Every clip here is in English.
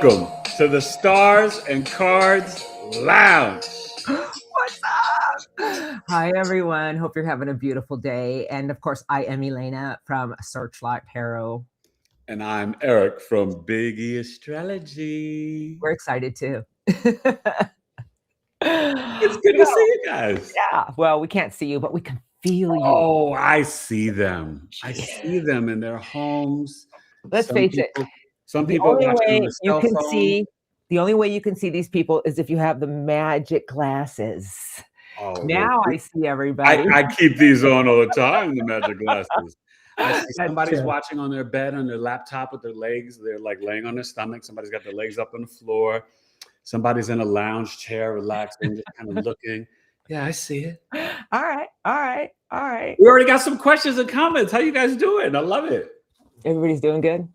Welcome to the Stars and Cards Lounge. What's up? Hi, everyone. Hope you're having a beautiful day. And of course, I am Elana from Searchlight Tarot. And I'm Eric from Big E Astrology. We're excited too. It's good to see you guys. Yeah. Well, we can't see you, but we can feel you. Oh, I see them. I see them in their homes. Let's face it. Some people watching on their cell phone. The only way you can see these people is if you have the magic glasses. Oh, now I see everybody. I keep these on all the time, the magic glasses. I see somebody's watching on their bed on their laptop with their legs. They're like laying on their stomach. Somebody's got their legs up on the floor. Somebody's in a lounge chair, relaxing, just kind of looking. Yeah, I see it. All right. We already got some questions and comments. How you guys doing? I love it. Everybody's doing good.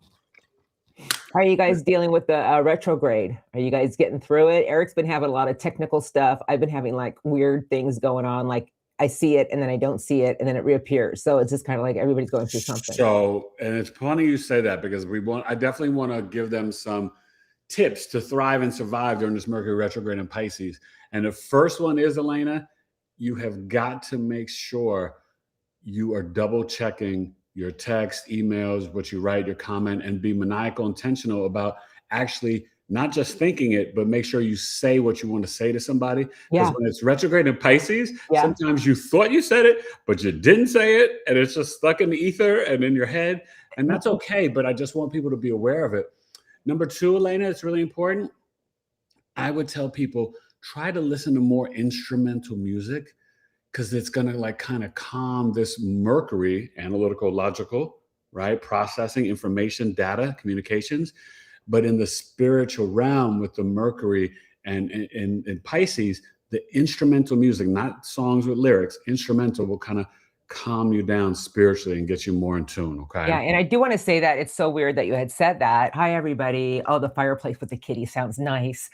How are you guys dealing with the retrograde? Are you guys getting through it? Eric's been having a lot of technical stuff. I've been having like weird things going on. Like I see it and then I don't see it and then it reappears. So it's just kind of like everybody's going through something. So, and it's funny you say that because I definitely want to give them some tips to thrive and survive during this Mercury retrograde in Pisces. And the first one is, Elana, you have got to make sure you are double checking your text, emails, what you write, your comment, and be maniacal, intentional about actually not just thinking it, but make sure you say what you want to say to somebody. Because when it's retrograde in Pisces, sometimes you thought you said it, but you didn't say it, and it's just stuck in the ether and in your head, and that's okay, but I just want people to be aware of it. Number two, Elana, it's really important. I would tell people, try to listen to more instrumental music, because it's going to like kind of calm this Mercury, analytical, logical, right? Processing information, data, communications. But in the spiritual realm with the Mercury and in Pisces, the instrumental music, not songs with lyrics, instrumental will kind of calm you down spiritually and get you more in tune, okay? Yeah, and I do want to say that it's so weird that you had said that. Hi, everybody. Oh, the fireplace with the kitty sounds nice.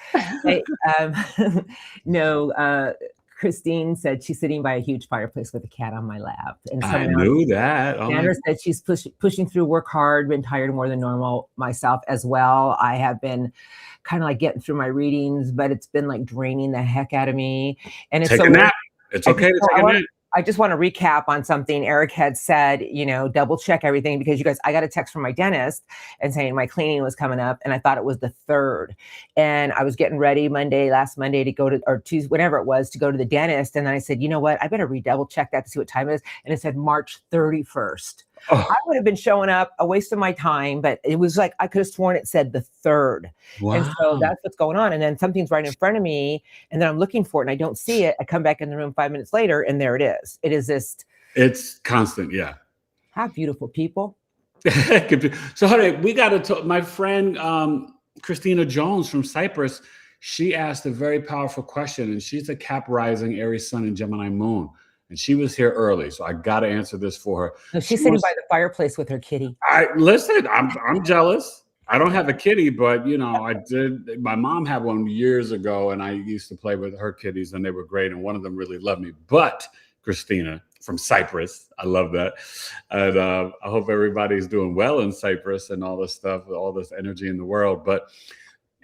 Christine said she's sitting by a huge fireplace with a cat on my lap. And I knew that. Sandra said she's pushing through, work hard, been tired more than normal. Myself as well. I have been kind of like getting through my readings, but it's been like draining the heck out of me. And it's take a nap. It's okay to take a nap. I just want to recap on something Eric had said, double check everything, because you guys, I got a text from my dentist and saying my cleaning was coming up and I thought it was the 3rd. And I was getting ready last Monday to go to, or Tuesday, whatever it was, to go to the dentist. And then I said, you know what, I better double check that to see what time it is. And it said March 31st. Oh. I would have been showing up, a waste of my time, but it was like, I could have sworn it said the 3rd. Wow. And so that's what's going on. And then something's right in front of me and then I'm looking for it and I don't see it. I come back in the room 5 minutes later and there it is. It is this. It's constant. Yeah. How beautiful people. So honey, we got to talk. My friend, Christina Jones from Cyprus, she asked a very powerful question, and she's a Cap rising, Aries sun and Gemini moon. And she was here early, so I got to answer this for her. No, she's sitting by the fireplace with her kitty. Listen, I'm jealous. I don't have a kitty, but I did. My mom had one years ago, and I used to play with her kitties, and they were great. And one of them really loved me. But Christina from Cyprus, I love that, and I hope everybody's doing well in Cyprus and all this stuff, all this energy in the world. But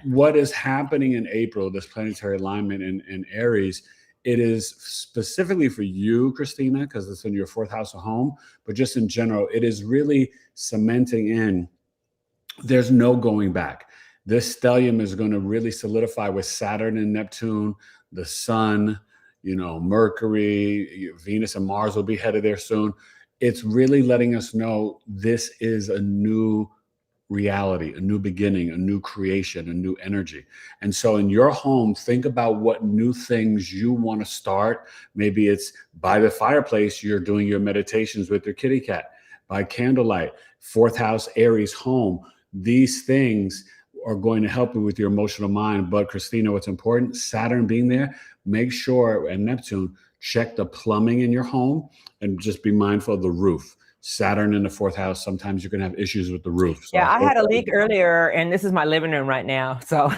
what is happening in April? This planetary alignment in Aries. It is specifically for you, Christina, because it's in your 4th house of home, but just in general, it is really cementing in. There's no going back. This stellium is going to really solidify with Saturn and Neptune, the sun, Mercury, Venus and Mars will be headed there soon. It's really letting us know this is a new reality, a new beginning, a new creation, a new energy. And so in your home, think about what new things you want to start. Maybe it's by the fireplace, you're doing your meditations with your kitty cat. By candlelight, 4th house, Aries home. These things are going to help you with your emotional mind. But Christina, what's important, Saturn being there, make sure, and Neptune, check the plumbing in your home and just be mindful of the roof. Saturn in the 4th house, sometimes you can have issues with the roof. So yeah, I had a leak earlier, and this is my living room right now. So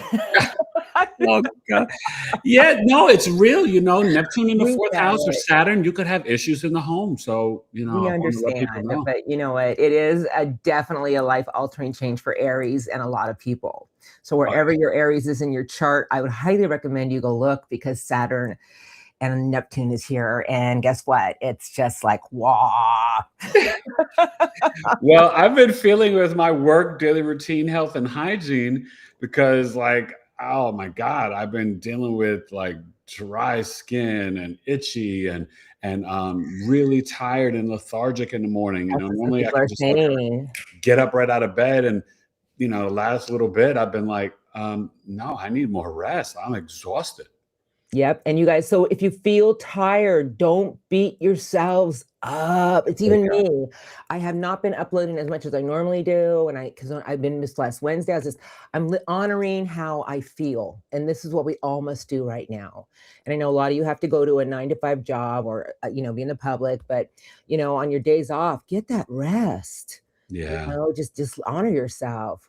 Oh God. Yeah, no, it's real. Neptune in the We fourth get house or it. Saturn, you could have issues in the home. So, We I want to let people understand, know. but you know what? It is definitely a life-altering change for Aries and a lot of people. So wherever your Aries is in your chart, I would highly recommend you go look because Saturn and Neptune is here. And guess what? It's just like, wow. Well, I've been feeling with my work, daily routine, health, and hygiene because, like, oh my God, I've been dealing with like dry skin and itchy and really tired and lethargic in the morning. That's what some Normally I people can are just like saying. get up right out of bed and the last little bit I've been like, no, I need more rest. I'm exhausted. Yep. And you guys, so if you feel tired, don't beat yourselves up. It's Yeah. even me. I have not been uploading as much as I normally do. And because I've been this last Wednesday, I'm honoring how I feel. And this is what we all must do right now. And I know a lot of you have to go to a 9 to 5 job or, be in the public, but, on your days off, get that rest. Yeah. Just honor yourself.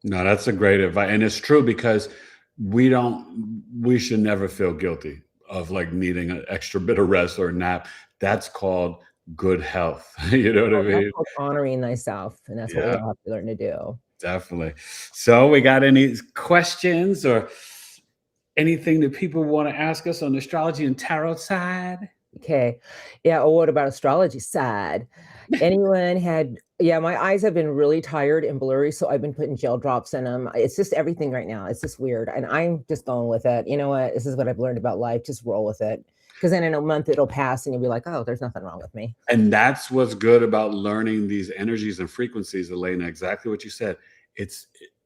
No, that's a great advice. And it's true because we should never feel guilty of like needing an extra bit of rest or a nap. That's called good health. You know what I Well, that's mean? called honoring thyself. And that's what we Yeah, all have to learn to do. definitely. So we got any questions or anything that people want to ask us on the astrology and tarot side? Okay. Yeah. Oh, what about astrology side? Anyone had, yeah, my eyes have been really tired and blurry. So I've been putting gel drops in them. It's just everything right now. It's just weird. And I'm just going with it. You know what? This is what I've learned about life. Just roll with it. Because then in a month it'll pass and you'll be like, oh, there's nothing wrong with me. And that's what's good about learning these energies and frequencies, Elena. Exactly what you said.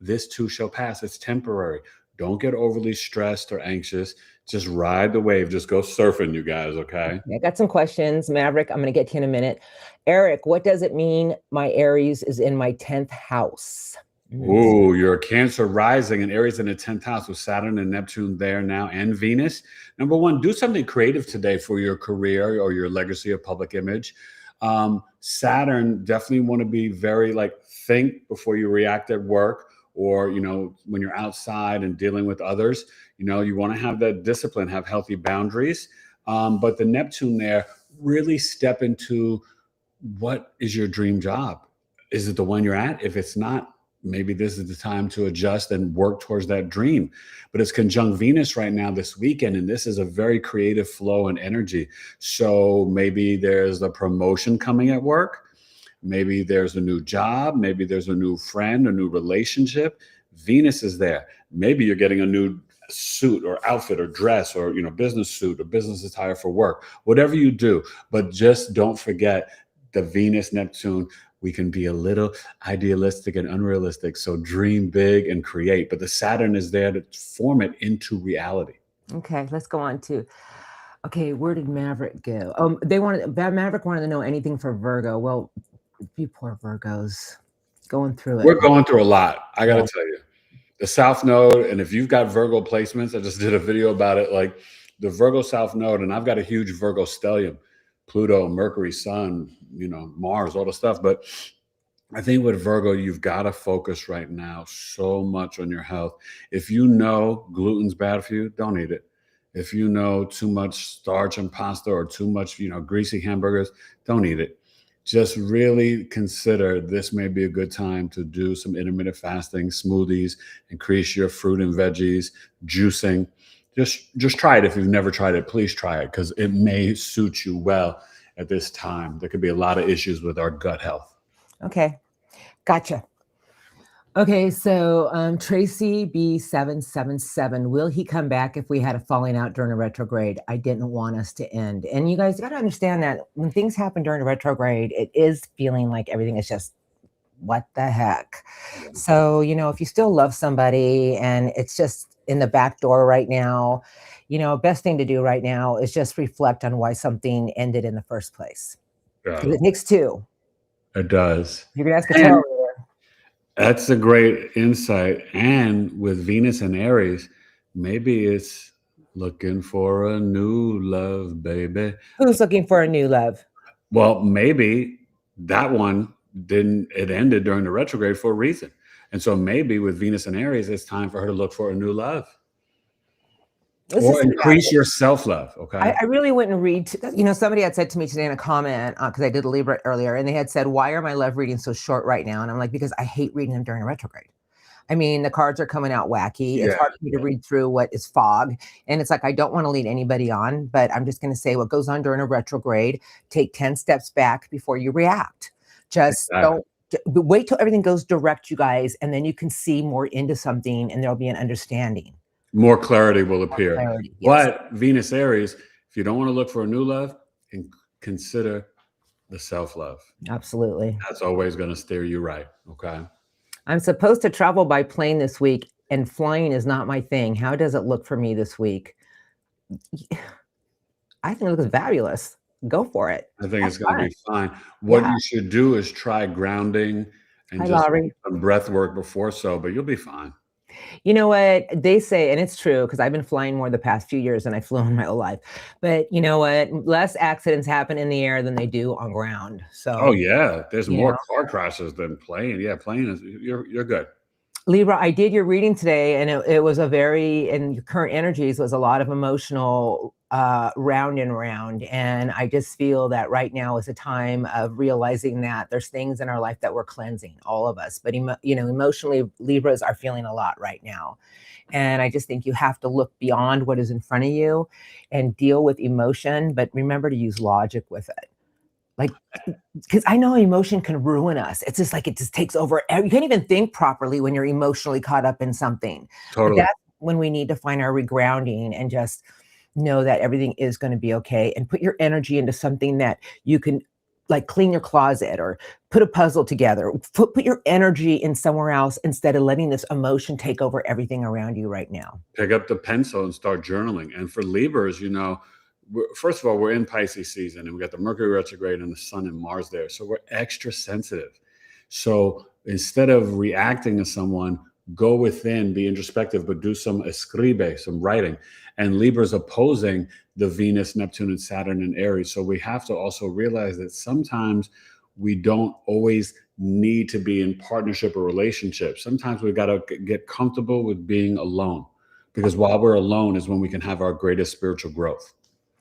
This too shall pass. It's temporary. Don't get overly stressed or anxious. Just ride the wave. Just go surfing, you guys. Okay. I got some questions. Maverick, I'm going to get to you in a minute. Eric, what does it mean my Aries is in my 10th house? Ooh, you're a Cancer rising and Aries in the 10th house with Saturn and Neptune there now and Venus. Number one, do something creative today for your career or your legacy or public image. Saturn definitely want to be very think before you react at work or, when you're outside and dealing with others, you want to have that discipline, have healthy boundaries. But the Neptune there, really step into what is your dream job? Is it the one you're at? If it's not, maybe this is the time to adjust and work towards that dream. But it's conjunct Venus right now this weekend, and this is a very creative flow and energy. So maybe there's a promotion coming at work. Maybe there's a new job. Maybe there's a new friend, a new relationship. Venus is there. Maybe you're getting a new suit or outfit or dress or business suit or business attire for work. Whatever you do, but just don't forget the Venus Neptune. We can be a little idealistic and unrealistic. So dream big and create. But the Saturn is there to form it into reality. Okay, let's go on to. Okay, where did Maverick go? Maverick wanted to know anything for Virgo. Well, you poor Virgos, going through it. We're going through a lot. I got to tell you, the South Node, and if you've got Virgo placements, I just did a video about it. Like the Virgo South Node, and I've got a huge Virgo stellium, Pluto, Mercury, Sun, Mars, all the stuff. But I think with Virgo, you've got to focus right now so much on your health. If you know gluten's bad for you, don't eat it. If you know too much starch and pasta or too much, greasy hamburgers, don't eat it. Just really consider this may be a good time to do some intermittent fasting, smoothies, increase your fruit and veggies, juicing. Just try it. If you've never tried it, please try it because it may suit you well at this time. There could be a lot of issues with our gut health. Okay, gotcha. Okay, so Tracy B777, will he come back if we had a falling out during a retrograde? I didn't want us to end. And you guys got to understand that when things happen during a retrograde, it is feeling like everything is just, what the heck? So, if you still love somebody and it's just in the back door right now, best thing to do right now is just reflect on why something ended in the first place. It takes two. It does. You can ask a tarot reader. That's a great insight. And with Venus and Aries, maybe it's looking for a new love, baby. Who's looking for a new love? Well, maybe that one it ended during the retrograde for a reason. And so maybe with Venus and Aries, it's time for her to look for a new love. Let's just Or think about increase it. your self-love. Okay. I really wouldn't read, somebody had said to me today in a comment, because I did a Libra earlier, and they had said, why are my love readings so short right now? And I'm like, because I hate reading them during a retrograde. I mean, the cards are coming out wacky. It's Yeah. hard for me to read through what is fog. And it's like, I don't want to lead anybody on, but I'm just going to say what goes on during a retrograde, take 10 steps back before you react. Just don't wait till everything goes direct, you guys, and then you can see more into something and there'll be an understanding. More clarity will appear. Clarity, yes. But Venus Aries, if you don't want to look for a new love, consider the self-love. Absolutely. That's always going to steer you right. Okay. I'm supposed to travel by plane this week and flying is not my thing. How does it look for me this week? I think it looks fabulous. Go for it. I think it's going to be fine. What you should do is try grounding and just some breath work before but you'll be fine. You know what they say, and it's true because I've been flying more the past few years than I flew in my whole life. But you know what? Less accidents happen in the air than they do on ground. So, oh yeah, there's more car crashes than plane. Yeah, plane is you're good. Libra, I did your reading today, and it was and your current energies was a lot of emotional round and round. And I just feel that right now is a time of realizing that there's things in our life that we're cleansing, all of us. But, emotionally, Libras are feeling a lot right now. And I just think you have to look beyond what is in front of you and deal with emotion, but remember to use logic with it. Like, because I know emotion can ruin us. It's just like it just takes over. You can't even think properly when you're emotionally caught up in something. Totally. But that's when we need to find our regrounding and just know that everything is going to be okay, and put your energy into something that you can, like clean your closet or put a puzzle together. Put your energy in somewhere else instead of letting this emotion take over everything around you right now. Pick up the pencil and start journaling. And for Libras, first of all, we're in Pisces season and we got the Mercury retrograde and the Sun and Mars there. So we're extra sensitive. So instead of reacting to someone, go within, be introspective, but do some escribe, some writing. And Libra's opposing the Venus, Neptune, and Saturn and Aries. So we have to also realize that sometimes we don't always need to be in partnership or relationship. Sometimes we've got to get comfortable with being alone, because while we're alone is when we can have our greatest spiritual growth.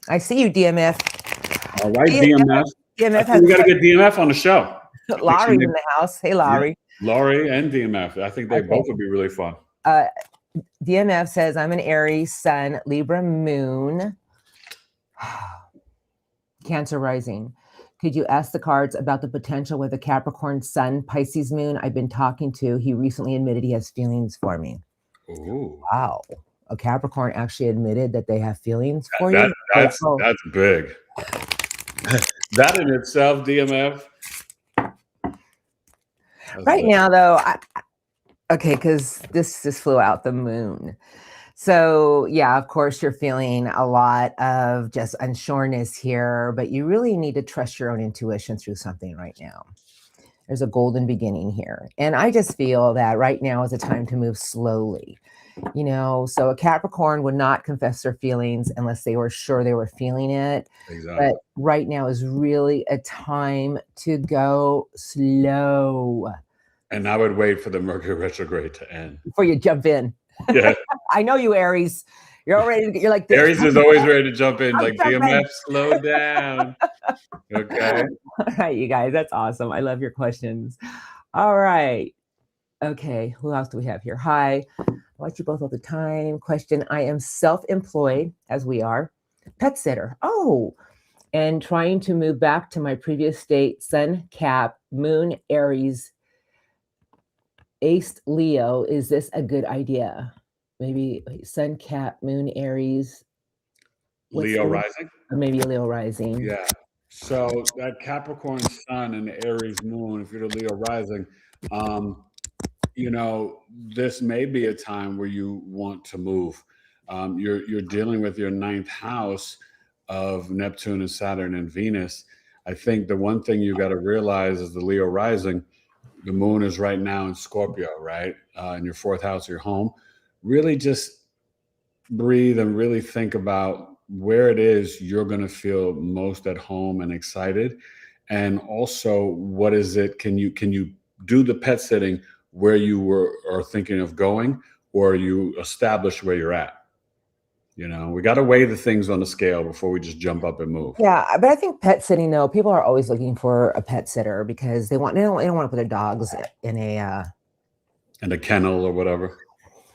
I see you, DMF. All right, DMF. DMF we got to get DMF on the show. Laurie's in the house. Hey, Laurie. Yeah, Laurie and DMF. I think they both would be really fun. DMF says, I'm an Aries Sun, Libra Moon, Cancer Rising. Could you ask the cards about the potential with a Capricorn Sun, Pisces Moon I've been talking to? He recently admitted he has feelings for me. Ooh. Wow. A Capricorn actually admitted that they have feelings for you? That's big. That in itself, DMF. Right now, though, because this just flew out the moon. So, yeah, of course, you're feeling a lot of just unsureness here, but you really need to trust your own intuition through something right now. There's a golden beginning here. And I just feel that right now is a time to move slowly. So a Capricorn would not confess their feelings unless they were sure they were feeling it. Exactly. But right now is really a time to go slow. And I would wait for the Mercury retrograde to end before you jump in. Yeah. I know you, Aries. You're already, you're like this. Aries is always ready to jump in. Like, DMF, slow down. Okay. All right, you guys. That's awesome. I love your questions. All right. Okay. Who else do we have here? Hi. I watch you both all the time. Question. I am self-employed, as we are. Pet sitter. Oh. And trying to move back to my previous state. Sun, Cap, Moon, Aries, Ace, Leo. Is this a good idea? Maybe Sun, Cap, Moon, Aries. Leo rising? Or maybe Leo rising. Yeah. So that Capricorn Sun and Aries Moon, if you're the Leo rising, this may be a time where you want to move. You're dealing with your 9th house of Neptune and Saturn and Venus. I think the one thing you got to realize is the Leo rising, the moon is right now in Scorpio, right? In your 4th house, your home. Really just breathe and really think about where it is you're going to feel most at home and excited. And also, what is it? Can you do the pet sitting where you are thinking of going, or you establish where you're at? You know, we got to weigh the things on the scale before we just jump up and move. Yeah, but I think pet sitting though, people are always looking for a pet sitter because they don't want to put their dogs in a kennel or whatever.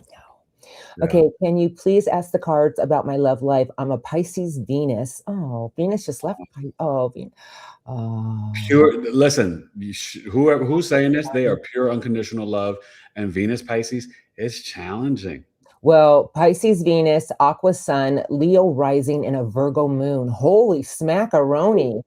Yeah. Okay, can you please ask the cards about my love life? I'm a Pisces Venus. Oh, Venus just left. Oh, Venus. Pure. Listen, who's saying this, they are pure unconditional love. And Venus Pisces is challenging. Well, Pisces Venus, Aqua Sun, Leo rising, and a Virgo moon. Holy smackaroni.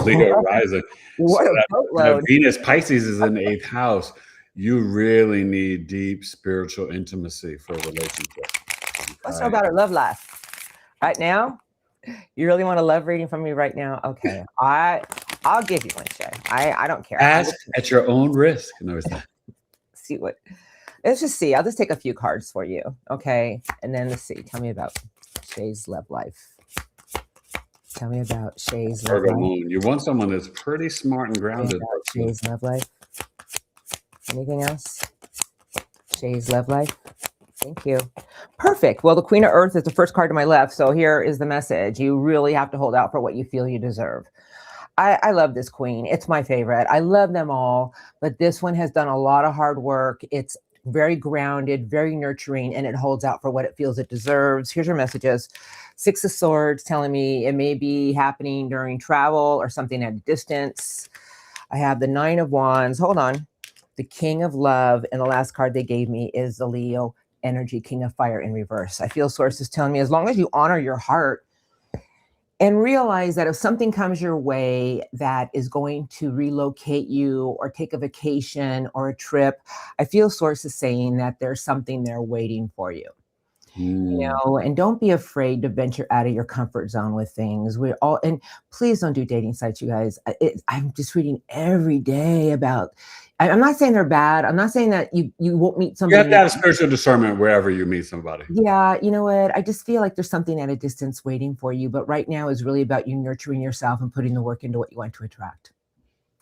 Leo rising. What so a boatload. that Venus Pisces is in the 8th house. You really need deep spiritual intimacy for a relationship. Let's talk about our love life. Right now, you really want a love reading from me right now? Okay. I'll give you one, Shay. I don't care. Ask at your own risk. No, it's not. See what. Let's just see. I'll just take a few cards for you. Okay. And then let's see. Tell me about Shay's love life. Tell me about Shay's love life. Moon. You want someone that's pretty smart and grounded. Shay's love life. Anything else? Shay's love life. Thank you. Perfect. Well, the Queen of Earth is the first card to my left. So here is the message. You really have to hold out for what you feel you deserve. I love this queen. It's my favorite. I love them all, but this one has done a lot of hard work. It's very grounded, very nurturing, and it holds out for what it feels it deserves. Here's your messages. 6 of Swords telling me it may be happening during travel or something at a distance. I have the 9 of Wands. Hold on. The King of Love. And the last card they gave me is the Leo energy, King of Fire in reverse. I feel sources telling me as long as you honor your heart and realize that if something comes your way that is going to relocate you or take a vacation or a trip, I feel sources saying that there's something there waiting for you. You know, and don't be afraid to venture out of your comfort zone with things. We're all, and please don't do dating sites, you guys. I'm just reading every day about, I'm not saying they're bad. I'm not saying that you won't meet somebody. You have to have spiritual discernment wherever you meet somebody. Yeah, you know what? I just feel like there's something at a distance waiting for you. But right now is really about you nurturing yourself and putting the work into what you want to attract.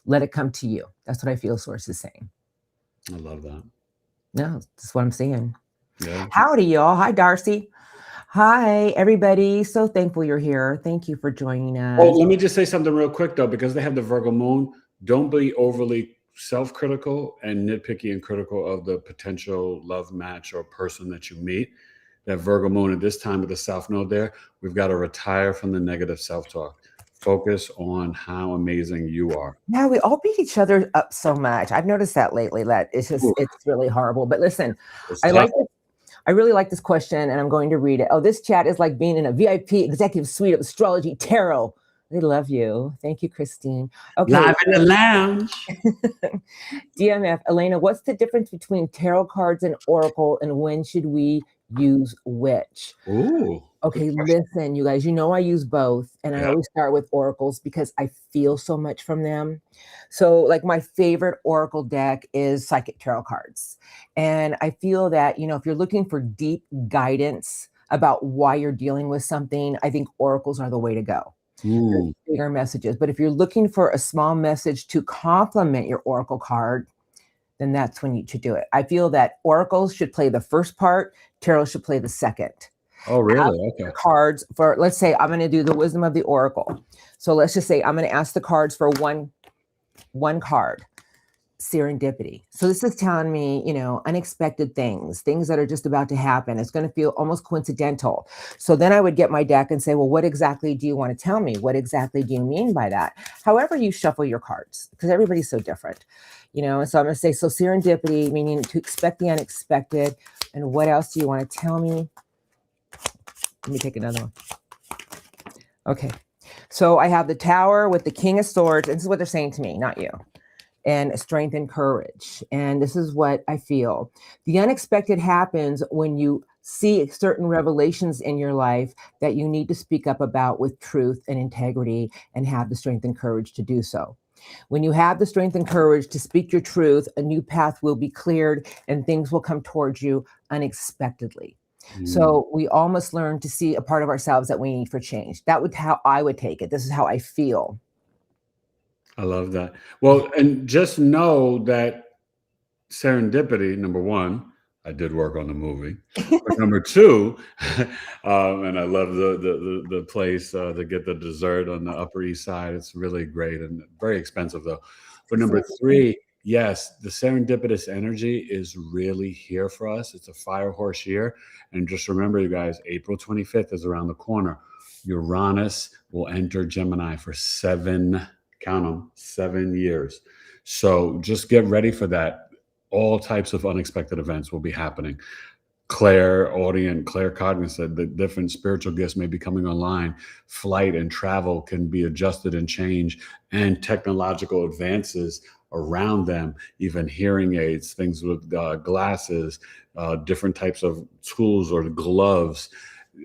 Let it come to you. That's what I feel source is saying. I love that. No, that's what I'm saying. Yeah. Howdy, y'all. Hi, Darcy. Hi, everybody. So thankful you're here. Thank you for joining us. Oh, let me just say something real quick, though, because they have the Virgo moon. Don't be overly self-critical and nitpicky and critical of the potential love match or person that you meet. That Virgo moon at this time with the South Node there, we've got to retire from the negative self-talk. Focus on how amazing you are. Yeah, we all beat each other up so much. I've noticed that lately. That it's just, it's really horrible. But listen, I really like this question, and I'm going to read it. Oh, this chat is like being in a VIP executive suite of Astrology Tarot. They love you. Thank you, Christine. Okay. Live in the lounge. DMF, Elena, what's the difference between tarot cards and oracle, and when should we use which? Ooh. Okay, listen, you guys, you know I use both, and I always start with oracles because I feel so much from them. So like my favorite oracle deck is Psychic Tarot cards. And I feel that, you know, if you're looking for deep guidance about why you're dealing with something, I think oracles are the way to go. Bigger messages. But if you're looking for a small message to complement your oracle card, then that's when you should do it. I feel that oracles should play the first part, tarot should play the second. Oh, really? Okay. Cards for, let's say I'm going to do the wisdom of the oracle. So let's just say I'm going to ask the cards for one card, serendipity. So this is telling me, you know, unexpected things that are just about to happen. It's going to feel almost coincidental. So then I would get my deck and say, well, what exactly do you want to tell me? What exactly do you mean by that? However you shuffle your cards, because everybody's so different, you know. And so I'm going to say, so serendipity, meaning to expect the unexpected. And what else do you want to tell me? Let me take another one. Okay. So I have the Tower with the King of Swords. And this is what they're saying to me, not you. And strength and courage. And this is what I feel. The unexpected happens when you see certain revelations in your life that you need to speak up about with truth and integrity and have the strength and courage to do so. When you have the strength and courage to speak your truth, a new path will be cleared and things will come towards you unexpectedly. So we all must learn to see a part of ourselves that we need for change. That would how I would take it. This is how I feel. I love that. Well, and just know that serendipity, number one, I did work on the movie. But number two, and I love the place to get the dessert on the Upper East Side. It's really great and very expensive though. But number three, yes, the serendipitous energy is really here for us. It's a fire horse year. And just remember, you guys, April 25th is around the corner. Uranus will enter Gemini for 7, count them, 7 years. So just get ready for that. All types of unexpected events will be happening. Clairaudient, claircognizant, the different spiritual gifts may be coming online. Flight and travel can be adjusted and changed, and technological advances around them, even hearing aids, things with glasses, different types of tools or gloves,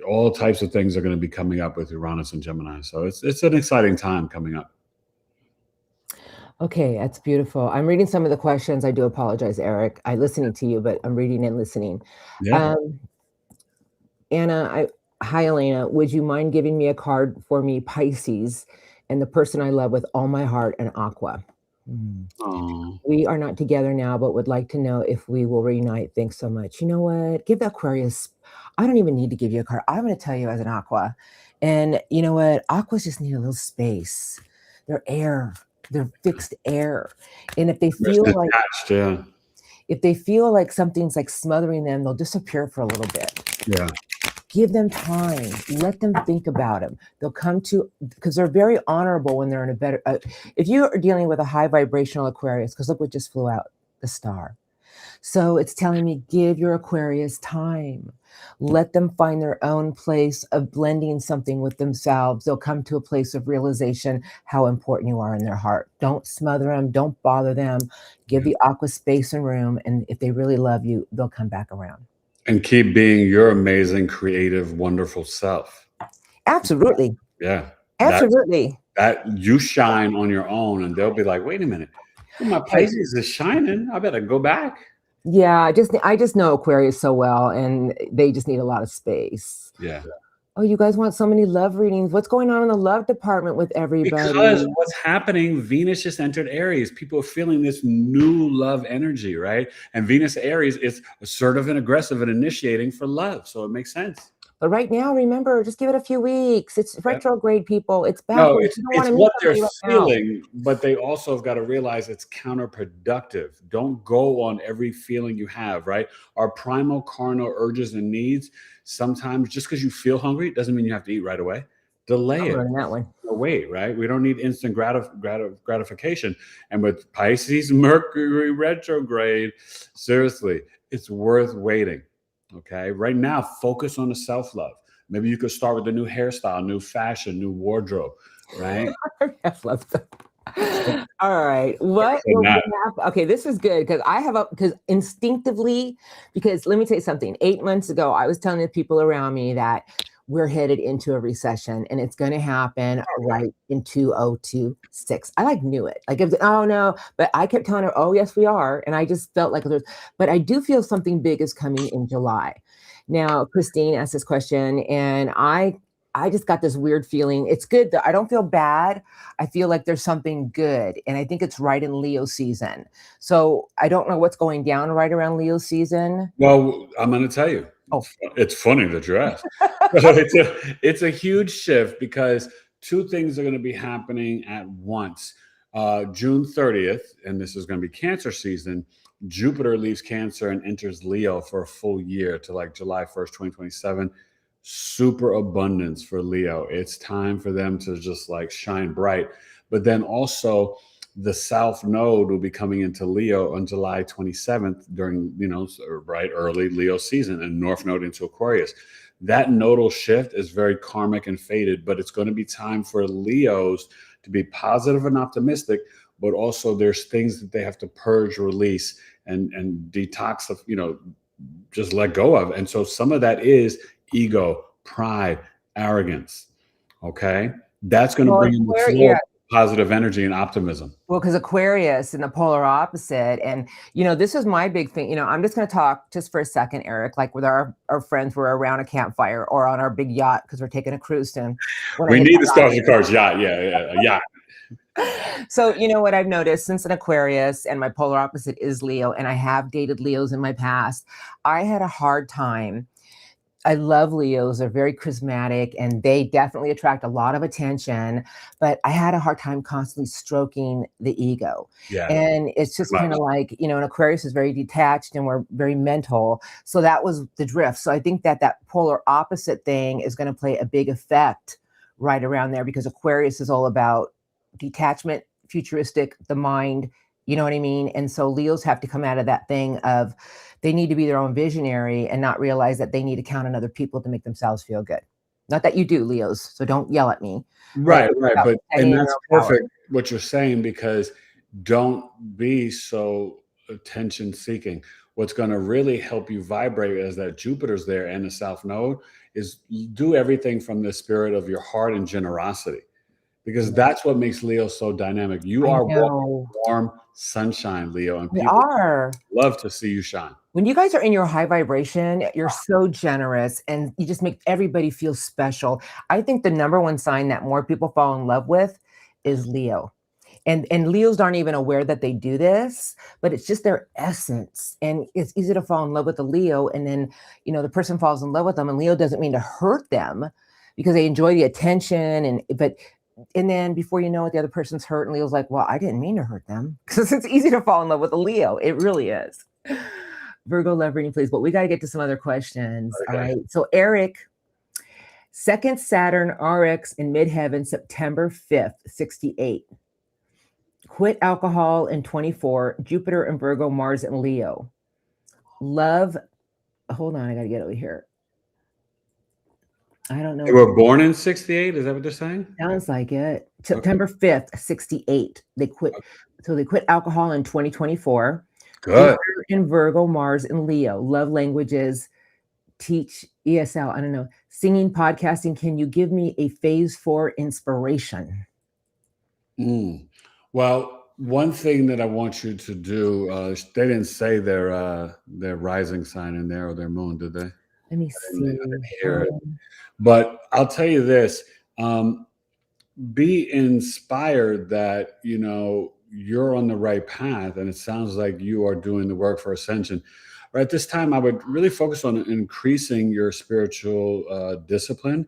all types of things are going to be coming up with Uranus and Gemini. So it's an exciting time coming up. Okay, that's beautiful. I'm reading some of the questions. I do apologize, Eric. I'm listening to you, but I'm reading and listening. Yeah. Anna, hi, Elena. Would you mind giving me a card for me, Pisces, and the person I love with all my heart, and Aqua? We are not together now, but would like to know if we will reunite. Thanks so much. You know what? Give the Aquarius. I don't even need to give you a card. I'm going to tell you as an Aqua. And you know what? Aquas just need a little space. They're air. They're fixed air. And if they feel like attached, yeah. If they feel like something's like smothering them, they'll disappear for a little bit. Yeah. Give them time. Let them think about them. They'll come to, because they're very honorable when they're in a better, if you are dealing with a high vibrational Aquarius, because look what just flew out, the star. So it's telling me, give your Aquarius time. Let them find their own place of blending something with themselves. They'll come to a place of realization how important you are in their heart. Don't smother them. Don't bother them. Give the Aqua space and room. And if they really love you, they'll come back around. And keep being your amazing, creative, wonderful self. Absolutely. Yeah. Absolutely. That you shine on your own, and they'll be like, wait a minute. Well, my Pisces is shining. I better go back. Yeah, I just know Aquarius so well, and they just need a lot of space. Yeah. Oh, you guys want so many love readings. What's going on in the love department with everybody? Because what's happening, Venus just entered Aries. People are feeling this new love energy, right? And Venus Aries is assertive and aggressive and initiating for love. So it makes sense. But right now, remember, just give it a few weeks. It's retrograde, people. It's No, backwards. it's what they're feeling, but they also have got to realize it's counterproductive. Don't go on every feeling you have, right? Our primal carnal urges and needs, sometimes just because you feel hungry doesn't mean you have to eat right away. Delay it. That one. Wait, right? We don't need instant gratification. And with Pisces, Mercury retrograde, seriously, it's worth waiting. Okay. Right now, focus on the self-love. Maybe you could start with a new hairstyle, new fashion, new wardrobe, right? All right. Okay, this is good because instinctively, because let me tell you something. 8 months ago, I was telling the people around me that we're headed into a recession and it's going to happen right in 2026. I knew it. Oh no, but I kept telling her, oh yes, we are. And I just felt like but I do feel something big is coming in July. Now, Christine asked this question and I just got this weird feeling. It's good that I don't feel bad. I feel like there's something good. And I think it's right in Leo season. So I don't know what's going down right around Leo season. Well, I'm going to tell you. Oh, it's funny that you asked. It's a huge shift because two things are going to be happening at once. June 30th, and this is going to be Cancer season, Jupiter leaves Cancer and enters Leo for a full year to like July 1st, 2027. Super abundance for Leo. It's time for them to just like shine bright. But then also the South Node will be coming into Leo on July 27th during, right early Leo season, and North Node into Aquarius. That nodal shift is very karmic and fated, but it's going to be time for Leos to be positive and optimistic, but also there's things that they have to purge, release, and detox of, just let go of. And so some of that is ego, pride, arrogance. Okay. That's going to bring in the flow of positive energy and optimism. Well, because Aquarius in the polar opposite. And, this is my big thing. I'm just going to talk just for a second, Eric, like with our friends, we're around a campfire or on our big yacht because we're taking a cruise soon. We need the Stars and Cards yacht. Yeah, a yacht. So, you know what I've noticed since an Aquarius and my polar opposite is Leo, and I have dated Leos in my past, I had a hard time. I love Leos. They're very charismatic and they definitely attract a lot of attention. But I had a hard time constantly stroking the ego. Yeah. And it's just kind of like, you know, an Aquarius is very detached and we're very mental. So that was the drift. So I think that that polar opposite thing is going to play a big effect right around there because Aquarius is all about detachment, futuristic, the mind, you know what I mean? And so Leos have to come out of that thing of they need to be their own visionary and not realize that they need to count on other people to make themselves feel good. Not that you do, Leos, so don't yell at me. Right, right. But and that's perfect power. what you're saying, because don't be so attention seeking. What's going to really help you vibrate as that Jupiter's there and the South Node is do everything from the spirit of your heart and generosity, because that's what makes Leo so dynamic. You are warm sunshine, Leo, and people love to see you shine. When you guys are in your high vibration, you're so generous and you just make everybody feel special. I think the number one sign that more people fall in love with is Leo. And Leos aren't even aware that they do this, but it's just their essence. And it's easy to fall in love with a Leo. And then, you know, the person falls in love with them and Leo doesn't mean to hurt them because they enjoy the attention. And then before you know it, the other person's hurt and Leo's like, well, I didn't mean to hurt them. Because it's easy to fall in love with a Leo. It really is. Virgo love reading, please. But we got to get to some other questions. Okay. All right. So Eric, second Saturn RX in midheaven, September 5th, 68. Quit alcohol in 24, Jupiter in Virgo, Mars in Leo. Love, hold on, I got to get over here. I don't know. They were born in 68? Is that what they're saying? Sounds like it. September 5th, 68. They quit. So they quit alcohol in 2024. Good. Jupiter in Virgo, Mars in Leo. Love languages, teach ESL. I don't know. Singing, podcasting. Can you give me a phase 4 inspiration? Well, one thing that I want you to do, they didn't say their rising sign in there or their moon, did they? Let me see. I didn't hear it. But I'll tell you this, be inspired that, you know, you're on the right path. And it sounds like you are doing the work for ascension. Right at this time, I would really focus on increasing your spiritual discipline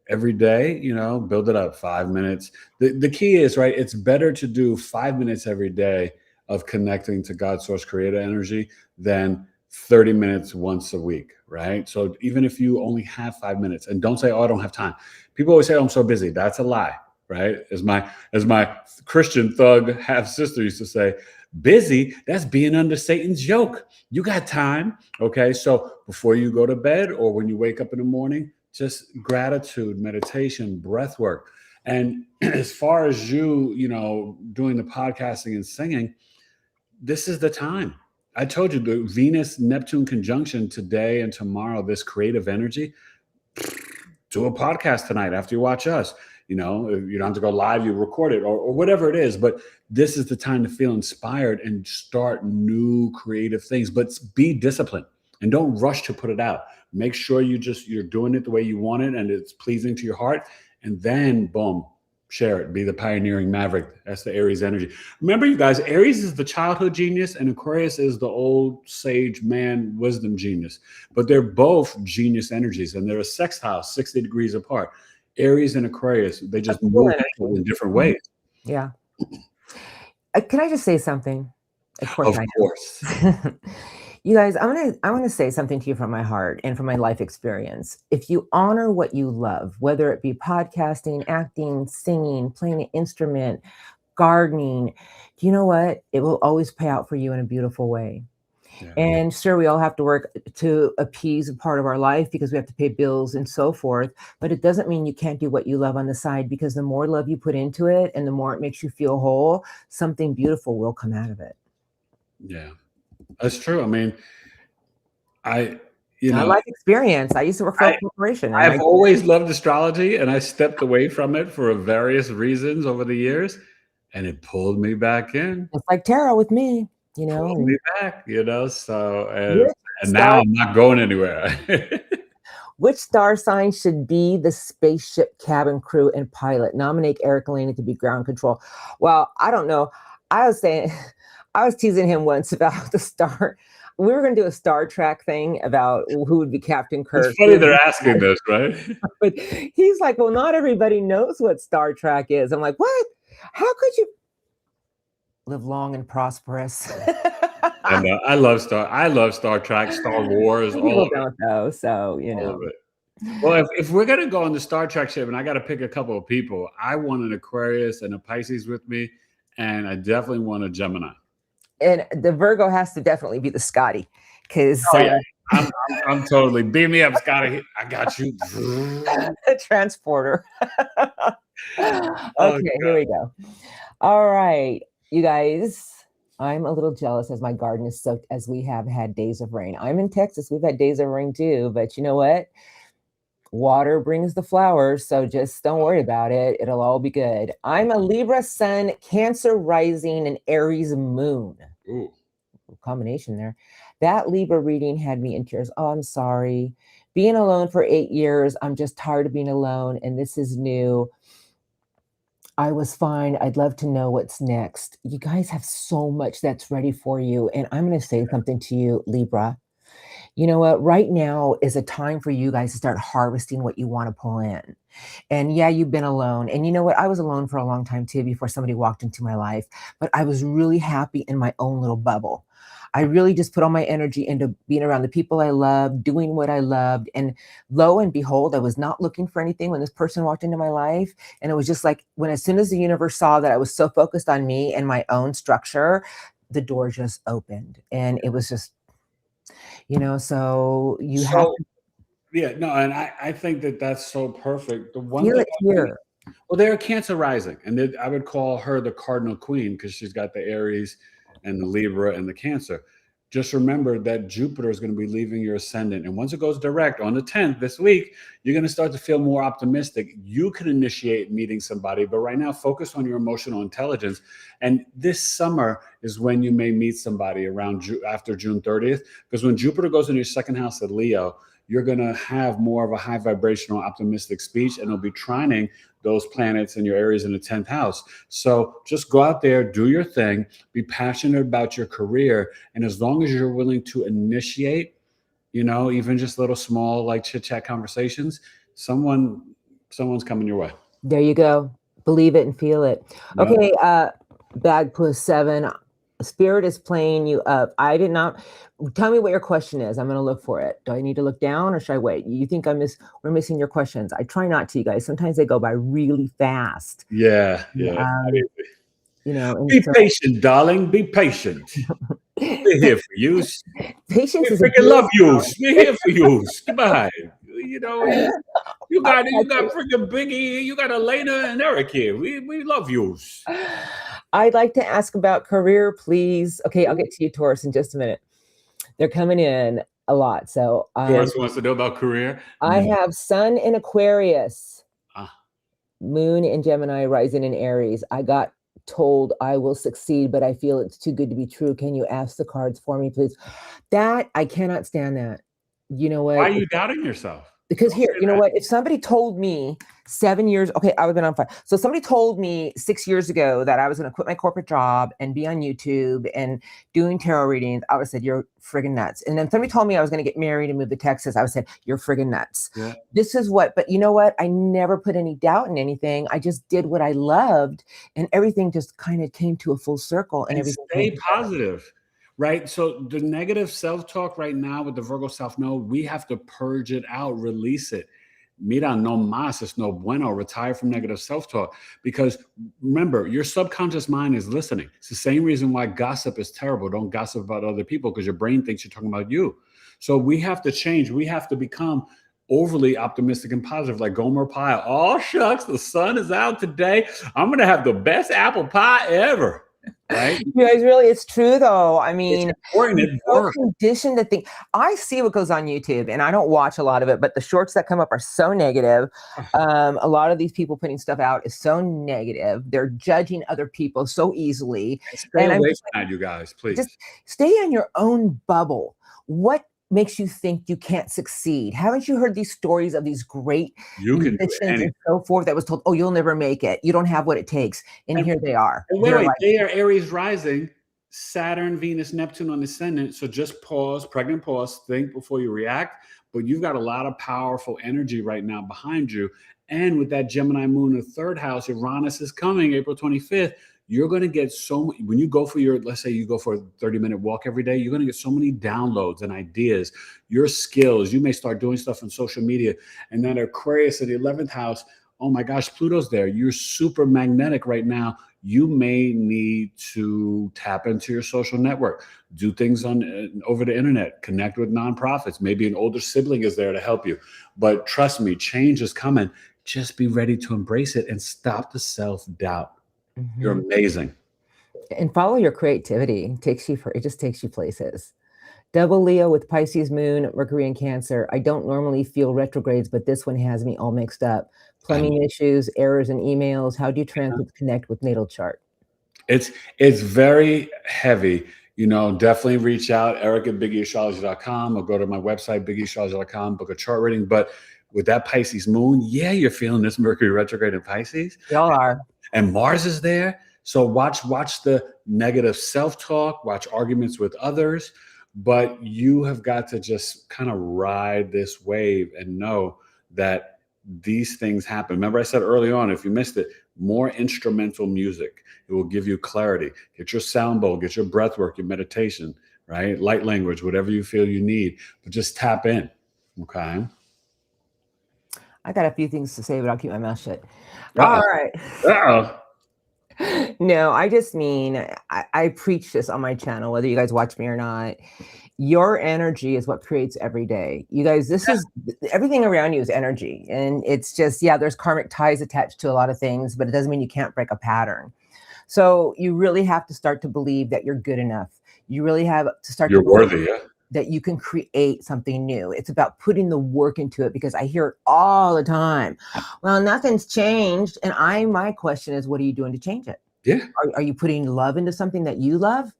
every day. You know, build it up 5 minutes. The key is, right, it's better to do 5 minutes every day of connecting to God, source, creator energy than 30 minutes once a week, right? So even if you only have 5 minutes, and don't say, oh, I don't have time. People always say, oh, I'm so busy. That's a lie, right? As my Christian thug half sister used to say, busy, that's being under Satan's yoke. You got time, okay? So before you go to bed or when you wake up in the morning, just gratitude, meditation, breath work. And as far as you know, doing the podcasting and singing, this is the time. I told you the Venus-Neptune conjunction today and tomorrow, this creative energy, do a podcast tonight after you watch us. You know, you don't have to go live, you record it or whatever it is. But this is the time to feel inspired and start new creative things. But be disciplined and don't rush to put it out. Make sure you're doing it the way you want it and it's pleasing to your heart. And then, boom, share it. Be the pioneering maverick. That's the Aries energy. Remember, you guys, Aries is the childhood genius and Aquarius is the old sage man wisdom genius. But they're both genius energies and they're a sextile 60 degrees apart. Aries and Aquarius, they just move in different ways. Yeah. Can I just say something? Of course. You guys, I want to say something to you from my heart and from my life experience. If you honor what you love, whether it be podcasting, acting, singing, playing an instrument, gardening, you know what? It will always pay out for you in a beautiful way. Yeah. And sure, we all have to work to appease a part of our life because we have to pay bills and so forth. But it doesn't mean you can't do what you love on the side, because the more love you put into it and the more it makes you feel whole, something beautiful will come out of it. Yeah, that's true. I mean, my life experience. I used to work for a corporation. I've always loved astrology and I stepped away from it for various reasons over the years and it pulled me back in. It's like tarot with me. You know, pulled me back, you know, so and now I'm not going anywhere. Which star sign should be the spaceship cabin crew and pilot? Nominate Eric and Elana to be ground control. Well, I don't know. I was saying, I was teasing him once about the star. We were going to do a Star Trek thing about who would be Captain Kirk. It's funny they're asking this, right? But he's like, well, not everybody knows what Star Trek is. I'm like, what? How could you live long and prosperous? I know. I love Star Trek, Star Wars, all of don't know, so you know. all of it. Well, if we're gonna go on the Star Trek ship, and I got to pick a couple of people, I want an Aquarius and a Pisces with me, and I definitely want a Gemini. And the Virgo has to definitely be the Scotty, because I'm totally beam me up, Scotty. I got you. the transporter. Okay, here we go. All right, you guys. I'm a little jealous as my garden is soaked, as we have had days of rain. I'm in Texas. We've had days of rain too, but you know what? Water brings the flowers, so just don't worry about it. It'll all be good. I'm a Libra sun, Cancer rising, and Aries moon. Ooh. Combination there. That Libra reading had me in tears. Oh, I'm sorry. Being alone for 8 years. I'm just tired of being alone, and this is new. I was fine. I'd love to know what's next. You guys have so much that's ready for you. And I'm going to say something to you, Libra. You know what? Right now is a time for you guys to start harvesting what you want to pull in. And yeah, you've been alone. And you know what? I was alone for a long time too, before somebody walked into my life. But I was really happy in my own little bubble. I really just put all my energy into being around the people I loved, doing what I loved. And lo and behold, I was not looking for anything when this person walked into my life. And it was just like, as soon as the universe saw that I was so focused on me and my own structure, the door just opened. And it was just, you know, so you have to. Yeah, no, and I think that's so perfect. The one Feel thing it here. well, they're Cancer rising, and I would call her the cardinal queen because she's got the Aries and the Libra and the Cancer. Just remember that Jupiter is going to be leaving your ascendant. And once it goes direct on the 10th this week, you're going to start to feel more optimistic. You can initiate meeting somebody, but right now focus on your emotional intelligence. And this summer is when you may meet somebody around after June 30th, because when Jupiter goes into your second house of Leo, you're going to have more of a high vibrational optimistic speech, and it'll be trining those planets in your Aries in the 10th house. So just go out there, do your thing, be passionate about your career. And as long as you're willing to initiate, you know, even just little small like chit chat conversations, someone's coming your way. There you go. Believe it and feel it. Yep. Okay. Bag plus 7. Spirit is playing you up. I did not. Tell me what your question is. I'm going to look for it. Do I need to look down or should I wait? You think we're missing your questions? I try not to, you guys. Sometimes they go by really fast. Yeah. You know, be patient, darling. Be patient. We're here for you. Patience is freaking love you. We're here for you. Goodbye. You know, you got freaking Big E, you got Elana and Eric here. We love you. I'd like to ask about career, please. Okay, I'll get to you, Taurus, in just a minute. They're coming in a lot. So Taurus wants to know about career. I have Sun in Aquarius, Moon in Gemini, rising in Aries. I got told I will succeed, but I feel it's too good to be true. Can you ask the cards for me, please? That I cannot stand that. You know what? Why are you doubting yourself? Because here, you know what? If somebody told me 7 years, okay, I would have been on fire. So somebody told me 6 years ago that I was going to quit my corporate job and be on YouTube and doing tarot readings, I would have said, you're friggin' nuts. And then somebody told me I was going to get married and move to Texas, I would have said, you're friggin' nuts. Yeah. This is what, but you know what? I never put any doubt in anything. I just did what I loved, and everything just kind of came to a full circle. And everything stay positive. Right. So the negative self-talk right now with the Virgo South Node, we have to purge it out, release it. Mira, no más, es no bueno. Retire from negative self-talk. Because remember, your subconscious mind is listening. It's the same reason why gossip is terrible. Don't gossip about other people because your brain thinks you're talking about you. So we have to change. We have to become overly optimistic and positive, like Gomer Pyle. Oh, shucks, the sun is out today. I'm going to have the best apple pie ever. Right? You guys, really, it's true though. I mean, we're conditioned to think. I see what goes on YouTube, and I don't watch a lot of it, but the shorts that come up are so negative. A lot of these people putting stuff out is so negative. They're judging other people so easily. Stay away from that, you guys, please. Just stay in your own bubble. What makes you think you can't succeed? Haven't you heard these stories of these great You can do musicians anything. and so forth that was told, oh, you'll never make it. You don't have what it takes. And here they are. And They're wait, like, they are Aries rising, Saturn, Venus, Neptune on the ascendant. So just pause, pregnant pause, think before you react. But you've got a lot of powerful energy right now behind you. And with that Gemini moon in the third house, Uranus is coming April 25th. You're going to get so many, when you go for your, let's say you go for a 30-minute walk every day, you're going to get so many downloads and ideas, your skills. You may start doing stuff on social media. And then Aquarius in the 11th house, oh my gosh, Pluto's there. You're super magnetic right now. You may need to tap into your social network, do things on over the internet, connect with nonprofits. Maybe an older sibling is there to help you. But trust me, change is coming. Just be ready to embrace it and stop the self-doubt. You're amazing. And follow your creativity. It just takes you places. Double Leo with Pisces moon, Mercury in Cancer. I don't normally feel retrogrades, but this one has me all mixed up. Plumbing issues, errors in emails. How do you connect with natal chart? It's very heavy. You know, definitely reach out, Eric at BigEAstrology.com, or go to my website, BigEAstrology.com, book a chart reading. But with that Pisces moon, yeah, you're feeling this Mercury retrograde in Pisces. Y'all are. And Mars is there. So watch the negative self-talk, watch arguments with others, but you have got to just kind of ride this wave and know that these things happen. Remember I said early on, if you missed it, more instrumental music. It will give you clarity. Get your sound bowl, get your breath work, your meditation, right? Light language, whatever you feel you need, but just tap in, okay? I got a few things to say, but I'll keep my mouth shut. Uh-oh. All right. Uh-oh. No, I just mean, I preach this on my channel, whether you guys watch me or not. Your energy is what creates every day. You guys, this is everything around you is energy. And it's just, yeah, there's karmic ties attached to a lot of things, but it doesn't mean you can't break a pattern. So you really have to start to believe that you're good enough. You really have to start You're to worthy, yeah. that you can create something new. It's about putting the work into it, because I hear it all the time. Well, nothing's changed. And my question is, what are you doing to change it? Yeah. Are you putting love into something that you love?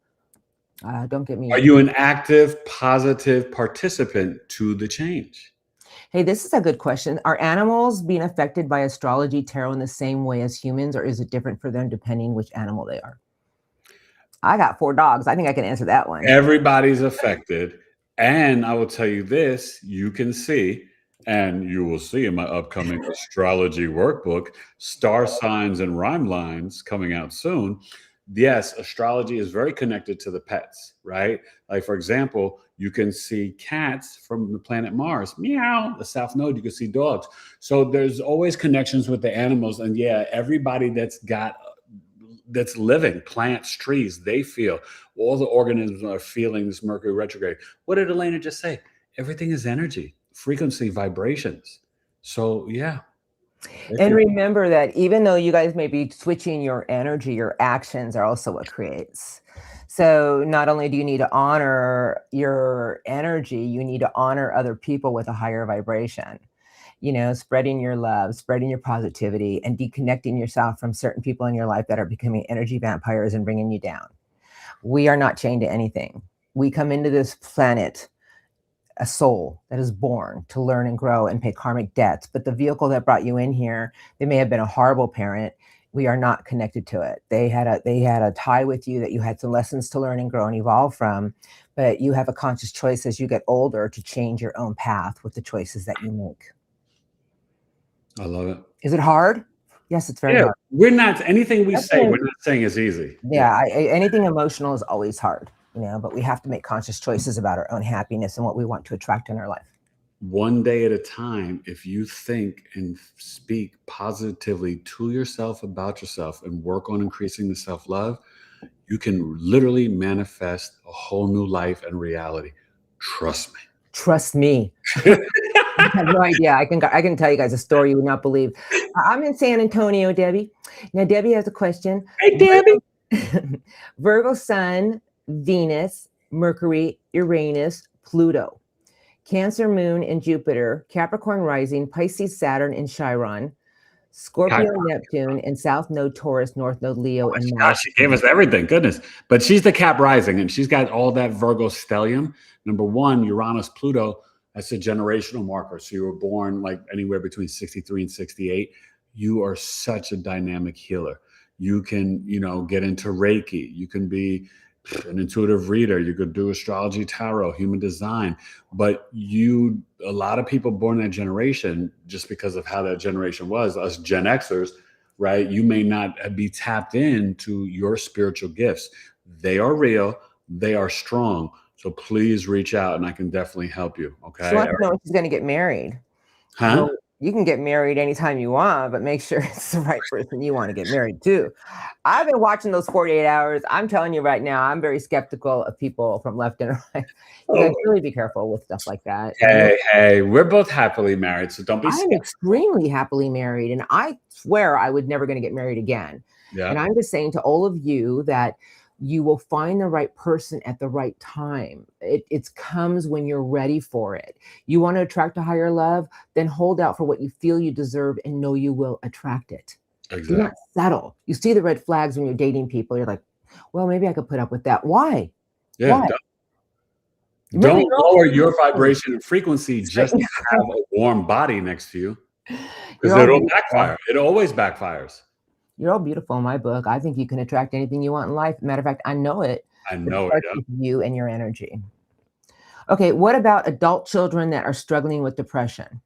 Don't get me. Are you an active, positive participant to the change? Hey, this is a good question. Are animals being affected by astrology tarot in the same way as humans, or is it different for them depending which animal they are? I got 4 dogs. I think I can answer that one. Everybody's affected. And I will tell you this, you can see, and you will see in my upcoming astrology workbook, star signs and rhyme lines coming out soon. Yes, astrology is very connected to the pets, right? Like, for example, you can see cats from the planet Mars. Meow. The South Node, you can see dogs. So there's always connections with the animals. And yeah, everybody that's living, plants, trees, they feel. All the organisms are feeling this Mercury retrograde. What did Elana just say? Everything is energy, frequency, vibrations. So yeah. And remember that even though you guys may be switching your energy, your actions are also what creates. So not only do you need to honor your energy, you need to honor other people with a higher vibration. You know, spreading your love, spreading your positivity, and deconnecting yourself from certain people in your life that are becoming energy vampires and bringing you down. We are not chained to anything. We come into this planet a soul that is born to learn and grow and pay karmic debts. But the vehicle that brought you in here, they may have been a horrible parent. We are not connected to it. They had a tie with you that you had some lessons to learn and grow and evolve from. But you have a conscious choice as you get older to change your own path with the choices that you make. I love it. Is it hard? Yes, it's very hard. We're not, anything we say, we're not saying is easy. Yeah, anything emotional is always hard, you know, but we have to make conscious choices about our own happiness and what we want to attract in our life. One day at a time, if you think and speak positively to yourself about yourself and work on increasing the self-love, you can literally manifest a whole new life and reality. Trust me. Trust me. I have no idea. I can tell you guys a story you would not believe. I'm in San Antonio, Debbie. Now, Debbie has a question. Hey, Debbie. Virgo Sun, Venus, Mercury, Uranus, Pluto, Cancer Moon and Jupiter, Capricorn Rising, Pisces Saturn and Chiron, Scorpio, Neptune, and South Node Taurus, North Node Leo, and Mars. Gosh, she gave us everything. Goodness. But she's the Cap rising, and she's got all that Virgo stellium. Number one, Uranus, Pluto, that's a generational marker. So you were born like anywhere between 63 and 68. You are such a dynamic healer. You can, get into Reiki. You can be an intuitive reader. You could do astrology, tarot, human design. But a lot of people born in that generation, just because of how that generation was, us Gen Xers, right? You may not be tapped into your spiritual gifts. They are real. They are strong. So please reach out and I can definitely help you. Okay. She wants to know if she's going to get married. Huh? Well, you can get married anytime you want, but make sure it's the right person you want to get married to. I've been watching those 48 hours. I'm telling you right now, I'm very skeptical of people from left and right. You guys really be careful with stuff like that. Hey, we're both happily married, so don't be I'm extremely happily married, and I swear I would never going to get married again. Yeah. And I'm just saying to all of you that you will find the right person at the right time. It comes when you're ready for it. You want to attract a higher love, then hold out for what you feel you deserve and know you will attract it. Exactly. Do not settle. You see the red flags when you're dating people. You're like, well, maybe I could put up with that. Why? Yeah. Why? Don't lower your vibration and frequency just to have a warm body next to you. Because it'll backfire. It always backfires. You're all beautiful in my book. I think you can attract anything you want in life. Matter of fact, I know it. I know it. With you and your energy. Okay, what about adult children that are struggling with depression?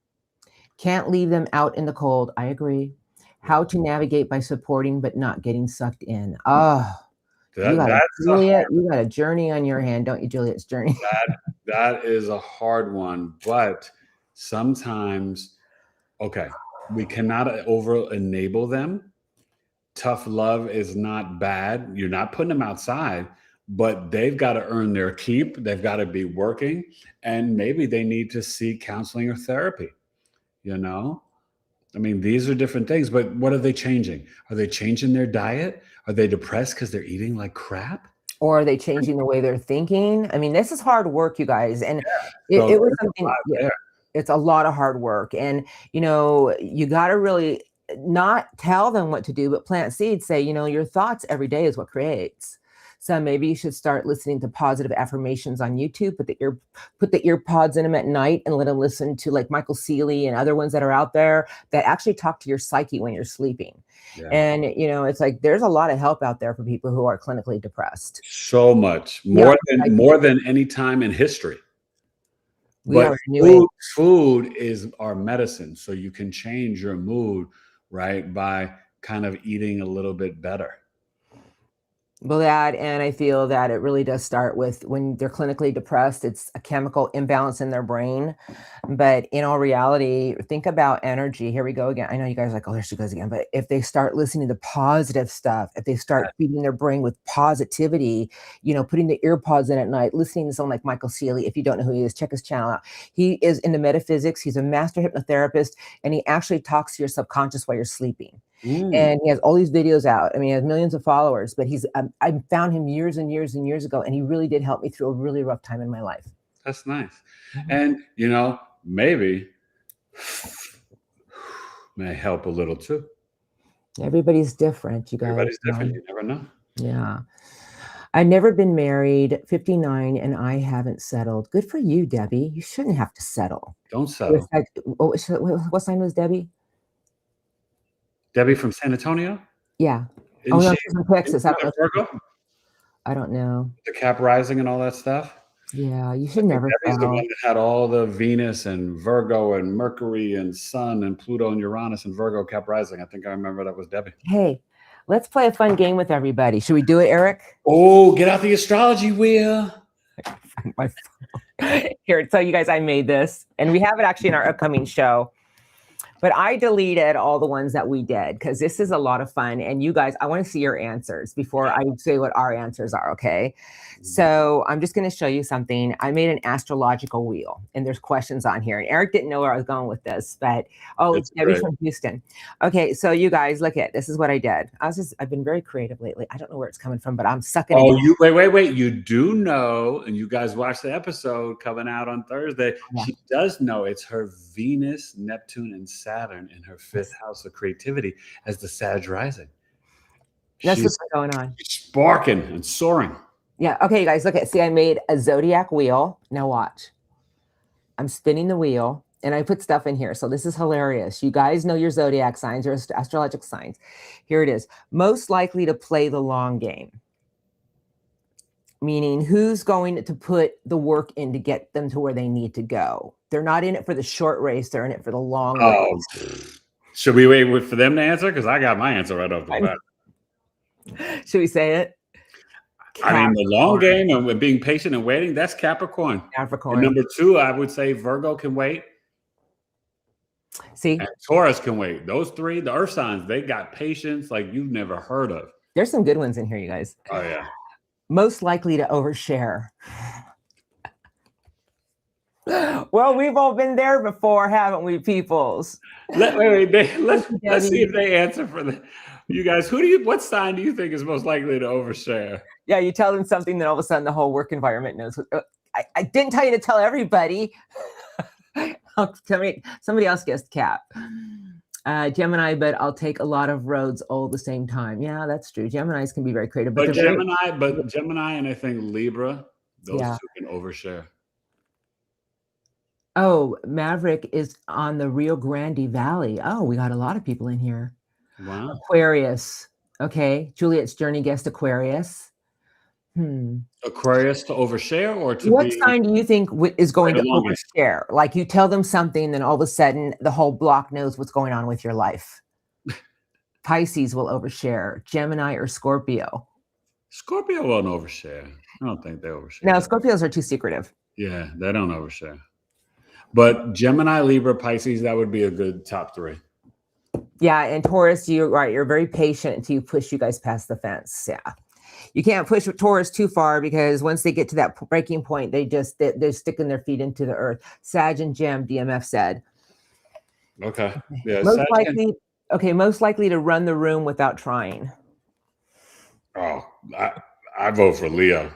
Can't leave them out in the cold. I agree. How to navigate by supporting but not getting sucked in. Oh, Juliet, you got a journey on your hand, don't you, Juliet's journey? That is a hard one, but sometimes, we cannot over enable them. Tough love is not bad. You're not putting them outside, but they've got to earn their keep. They've got to be working, and maybe they need to seek counseling or therapy. I mean, these are different things, but what are they changing? Are they changing their diet? Are they depressed because they're eating like crap? Or are they changing the way they're thinking? I mean, this is hard work, you guys. And it was something, it's a lot of hard work. And, you got to really not tell them what to do, but plant seeds. Say, your thoughts every day is what creates. So maybe you should start listening to positive affirmations on YouTube. Put the ear pods in them at night and let them listen to like Michael Seeley and other ones that are out there that actually talk to your psyche when you're sleeping. Yeah. And, it's like there's a lot of help out there for people who are clinically depressed. So much more than any time in history. But food is our medicine. So you can change your mood, right, by kind of eating a little bit better. Well, and I feel that it really does start with when they're clinically depressed, it's a chemical imbalance in their brain. But in all reality, think about energy. Here we go again. I know you guys are like, oh, there she goes again. But if they start listening to positive stuff, if they start feeding their brain with positivity, putting the ear pods in at night, listening to someone like Michael Seeley, if you don't know who he is, check his channel out. He is into metaphysics. He's a master hypnotherapist, and he actually talks to your subconscious while you're sleeping. And he has all these videos out. I mean, he has millions of followers, but I found him years and years and years ago, and he really did help me through a really rough time in my life. That's nice. And, maybe may help a little too. Everybody's different, you guys. Everybody's different. You never know. Yeah. I've never been married, 59, and I haven't settled. Good for you, Debbie. You shouldn't have to settle. Don't settle. What sign was Debbie? Debbie from San Antonio? Yeah. No, she's from Texas. I don't know. The Cap rising and all that stuff? Yeah, you should never Debbie's the one that had all the Venus and Virgo and Mercury and Sun and Pluto and Uranus and Virgo Cap rising. I think I remember that was Debbie. Hey, let's play a fun game with everybody. Should we do it, Eric? Oh, get out the astrology wheel. Here, tell you guys I made this, and we have it actually in our upcoming show. But I deleted all the ones that we did because this is a lot of fun. And you guys, I want to see your answers before I say what our answers are, okay? So I'm just going to show you something. I made an astrological wheel, and there's questions on here. And Eric didn't know where I was going with this, but it's Debbie from Houston. Okay, so you guys, look at this is what I did. I've been very creative lately. I don't know where it's coming from, but I'm sucking. Wait. You do know, and you guys watched the episode coming out on Thursday. Yeah. She does know it's her Venus, Neptune, and Saturn Saturn in her 5th house of creativity as the Sag rising. That's She's what's going on. sparking and soaring. Yeah. Okay, you guys, look at, see, I made a zodiac wheel. Now watch. I'm spinning the wheel and I put stuff in here. So this is hilarious. You guys know your zodiac signs, your astrological signs. Here it is. Most likely to play the long game. Meaning who's going to put the work in to get them to where they need to go. They're not in it for the short race. They're in it for the long race. Should we wait for them to answer? Because I got my answer right off the bat. Should we say it? I mean, the long game and being patient and waiting, that's Capricorn. Capricorn. And number 2, I would say Virgo can wait. See? And Taurus can wait. Those 3, the earth signs, they got patience like you've never heard of. There's some good ones in here, you guys. Oh, yeah. Most likely to overshare. Well, we've all been there before, haven't we, peoples? Let's see if they answer for the. You guys, what sign do you think is most likely to overshare? Yeah, you tell them something, then all of a sudden the whole work environment knows. I didn't tell you to tell everybody. Somebody else guessed Cap. Gemini, but I'll take a lot of roads all at the same time. Yeah, that's true. Geminis can be very creative. But Gemini and I think Libra, those 2 can overshare. Oh, Maverick is on the Rio Grande Valley. Oh, we got a lot of people in here. Wow. Aquarius. Okay. Juliet's journey guessed Aquarius. Aquarius to overshare or to what sign do you think is going to overshare? Like you tell them something, then all of a sudden the whole block knows what's going on with your life. Pisces will overshare. Gemini or Scorpio? Scorpio won't overshare. I don't think they overshare. No, Scorpios are too secretive. Yeah, they don't overshare. But Gemini, Libra, Pisces, that would be a good top 3. Yeah, and Taurus, you're right. You're very patient until you push you guys past the fence. Yeah. You can't push Taurus too far because once they get to that breaking point, they're sticking their feet into the earth. Sag and Gem, DMF said. Okay. Yeah. Most likely to run the room without trying. Oh, I vote for Leo.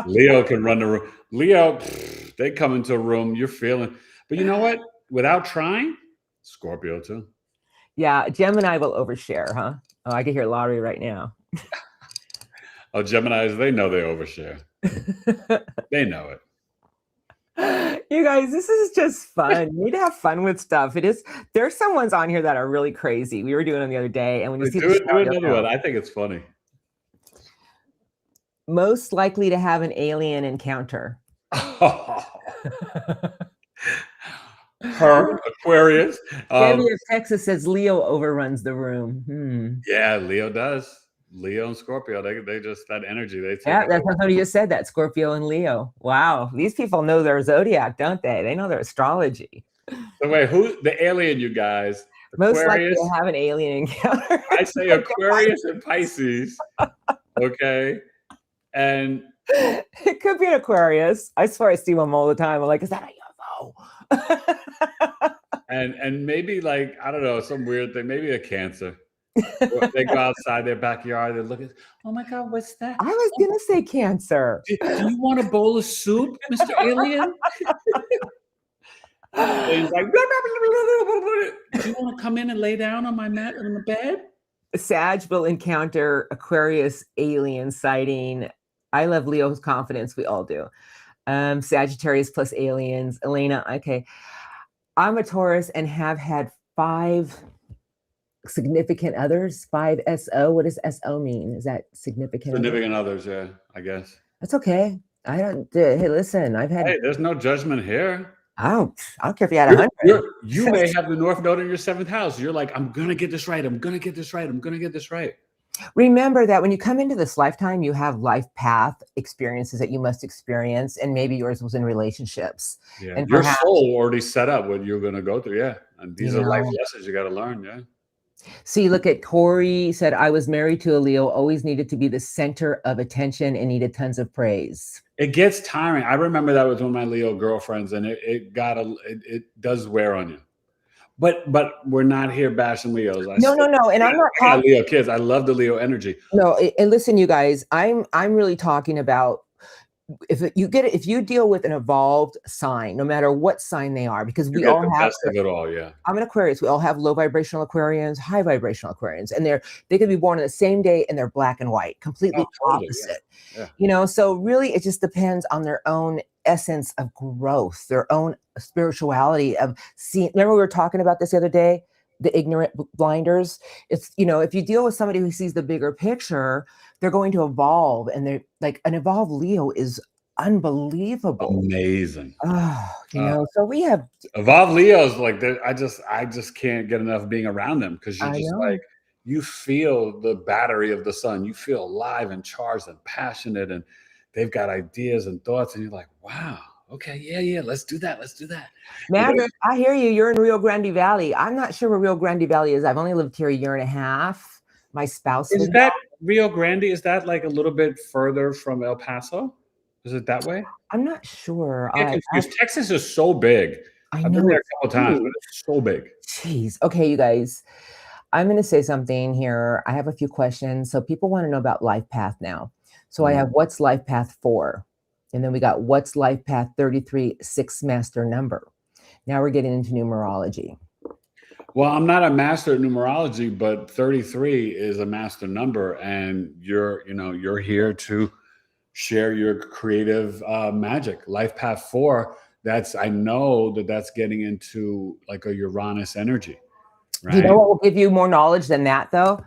Leo can run the room. Leo, they come into a room, you're feeling. But you know what? Without trying, Scorpio too. Yeah, Gemini will overshare, huh? Oh, I can hear Laurie right now. Oh, Geminis, they know they overshare. They know it. You guys, this is just fun. You need to have fun with stuff. It is. There's some ones on here that are really crazy. We were doing them the other day, and when you see do another one, I think it's funny. Most likely to have an alien encounter. Her Aquarius. Debbie of Texas says Leo overruns the room. Yeah, Leo does. Leo and Scorpio, they just that energy. That's what you just said. That Scorpio and Leo. Wow, these people know their zodiac, don't they? They know their astrology. So wait, who the alien? You guys? Aquarius, most likely to have an alien encounter. I say Aquarius and Pisces. Okay, and it could be an Aquarius. I swear I see them all the time. I'm like, is that a UFO? and maybe like I don't know, some weird thing. Maybe a Cancer. They go outside their backyard. They look at, oh my God, what's that? I was gonna say Cancer. Do you want a bowl of soup, Mr. Alien? And he's like, blah, blah, blah, blah, blah. Do you want to come in and lay down on my mat on the bed? Sag will encounter Aquarius alien sighting. I love Leo's confidence. We all do. Sagittarius plus aliens. Elena, okay. I'm a Taurus and have had 5 significant others. 5 SO. What does SO mean? Is that significant? Significant others, yeah, I guess. That's okay. I don't. Hey, listen. I've had. Hey, there's no judgment here. I don't care if you had 100. You may have the North Node in your 7th house. You're like, I'm gonna get this right. I'm gonna get this right. I'm gonna get this right. Remember that when you come into this lifetime, you have life path experiences that you must experience, and maybe yours was in relationships. Yeah, and your soul already set up what you're gonna go through. Yeah, and these are life lessons you got to learn. Yeah. See, look at Corey said, I was married to a Leo, always needed to be the center of attention and needed tons of praise. It gets tiring. I remember that with one of my Leo girlfriends, and it does wear on you. But we're not here bashing Leos. No. And I'm not Leo kids. I love the Leo energy. No, and listen, you guys, I'm really talking about if you deal with an evolved sign, no matter what sign they are, because You we get all the have, best of it all, yeah. I'm an Aquarius. We all have low vibrational Aquarians, high vibrational Aquarians, and they could be born on the same day and they're black and white, Oh, completely totally, opposite. yeah. So really it just depends on their own essence of growth, their own spirituality of seeing. Remember we were talking about this the other day, the ignorant blinders. It's, if you deal with somebody who sees the bigger picture, they're going to evolve, and they're like, an evolved Leo is unbelievable. Amazing. So we have, Evolved Leos, like I just can't get enough being around them, because you're I just know. like, you feel the battery of the sun. You feel alive and charged and passionate, and they've got ideas and thoughts, and you're like, wow, okay, yeah, let's do that. Let's do that. Maverick, I hear you. You're in Rio Grande Valley. I'm not sure where Rio Grande Valley is. I've only lived here a year and a half. My spouse Is lives. that Rio Grande? Is that like a little bit further from El Paso? Is it that way? I'm not sure. I get confused. Texas is so big. I I've been know there it's a couple times, but huge. it's so big. Jeez. Okay, you guys. I'm going to say something here. I have a few questions. So people want to know about life path now. So I have what's life path 4? And then we got what's life path 33, 6 master number. Now we're getting into numerology. Well, I'm not a master at numerology, but 33 is a master number, and you're here to share your creative magic. Life path 4, I know that's getting into like a Uranus energy, You know right? what will give you more knowledge than that, though?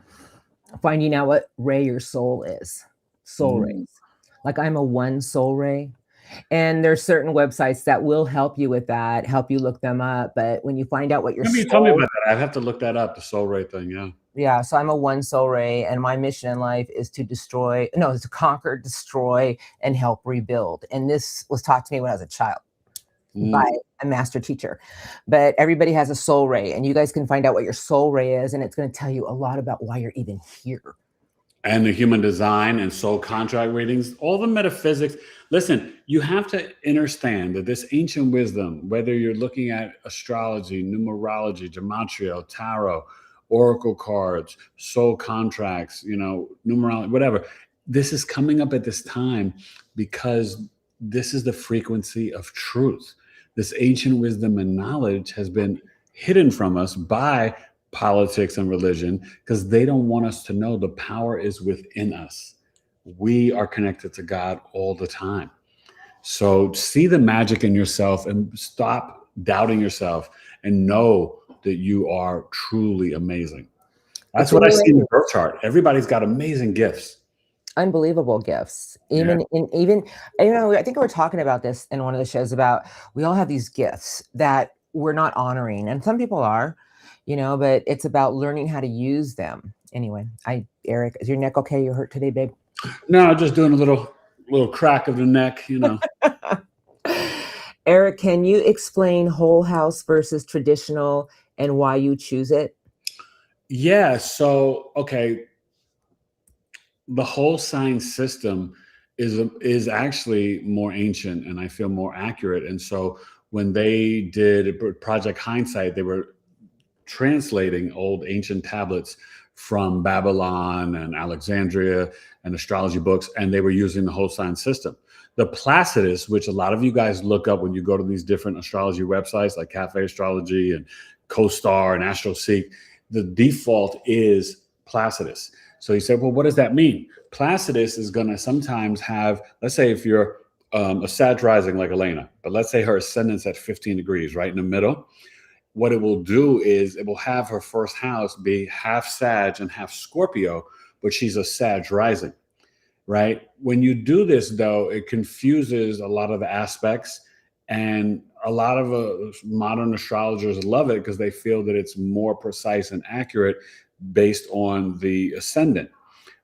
Finding out what ray your soul is. Soul Mm. rays. Like, I'm a 1 soul ray. And there's certain websites that will help you with that, help you look them up. But when you find out what your Maybe you tell me about that. I'd have to look that up, the soul ray thing. Yeah. Yeah, so I'm a 1 soul ray, and my mission in life is to conquer, destroy, and help rebuild. And this was taught to me when I was a child by a master teacher. But everybody has a soul ray, and you guys can find out what your soul ray is, and it's going to tell you a lot about why you're even here. And the human design and soul contract readings, all the metaphysics. Listen, you have to understand that this ancient wisdom, whether you're looking at astrology, numerology, gematria, tarot, oracle cards, soul contracts, numerology, whatever, this is coming up at this time because this is the frequency of truth. This ancient wisdom and knowledge has been hidden from us by politics and religion, because they don't want us to know the power is within us. We are connected to God all the time. So see the magic in yourself and stop doubting yourself, and know that you are truly amazing. That's what I see in the birth chart. Everybody's got amazing gifts. Unbelievable gifts. I think we were talking about this in one of the shows about, we all have these gifts that we're not honoring, and some people are, but it's about learning how to use them. Anyway, Eric, is your neck okay? You hurt today, babe? No, just doing a little crack of the neck, Eric, can you explain whole house versus traditional and why you choose it? Yeah. So, okay. The whole sign system is actually more ancient, and I feel more accurate. And so when they did Project Hindsight, they were translating old ancient tablets from Babylon and Alexandria and astrology books, and they were using the whole sign system. The Placidus, which a lot of you guys look up when you go to these different astrology websites like Cafe Astrology and CoStar and AstroSeek, the default is Placidus. So you say, well, what does that mean? Placidus is going to sometimes have, let's say if you're a Sag rising like Elana, but let's say her ascendant's at 15 degrees, right in the middle. What it will do is it will have her first house be half Sag and half Scorpio, but she's a Sag rising, right? When you do this, though, it confuses a lot of the aspects, and a lot of modern astrologers love it because they feel that it's more precise and accurate based on the ascendant.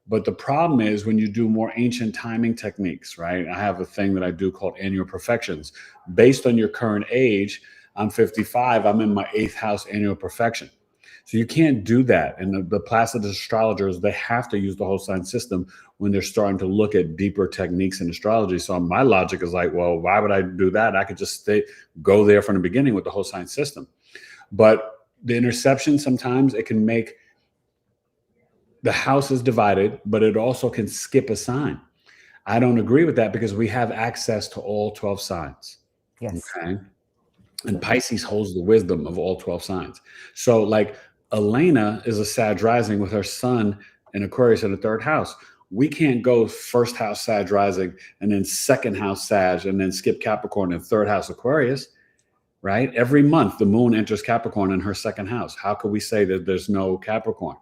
But the problem is when you do more ancient timing techniques, right? I have a thing that I do called annual perfections. Based on your current age, I'm 55, I'm in my 8th house annual perfection. So you can't do that. And the Placidus astrologers, they have to use the whole sign system when they're starting to look at deeper techniques in astrology. So my logic is like, well, why would I do that? I could just go there from the beginning with the whole sign system. But the interception, sometimes it can make the house is divided, but it also can skip a sign. I don't agree with that because we have access to all 12 signs. Yes. Okay. And Pisces holds the wisdom of all 12 signs. So, like, Elana is a Sag rising with her sun in Aquarius in the third house. We can't go first house Sag rising and then second house Sag and then skip Capricorn and third house Aquarius, right? Every month, the moon enters Capricorn in her second house. How could we say that there's no Capricorn?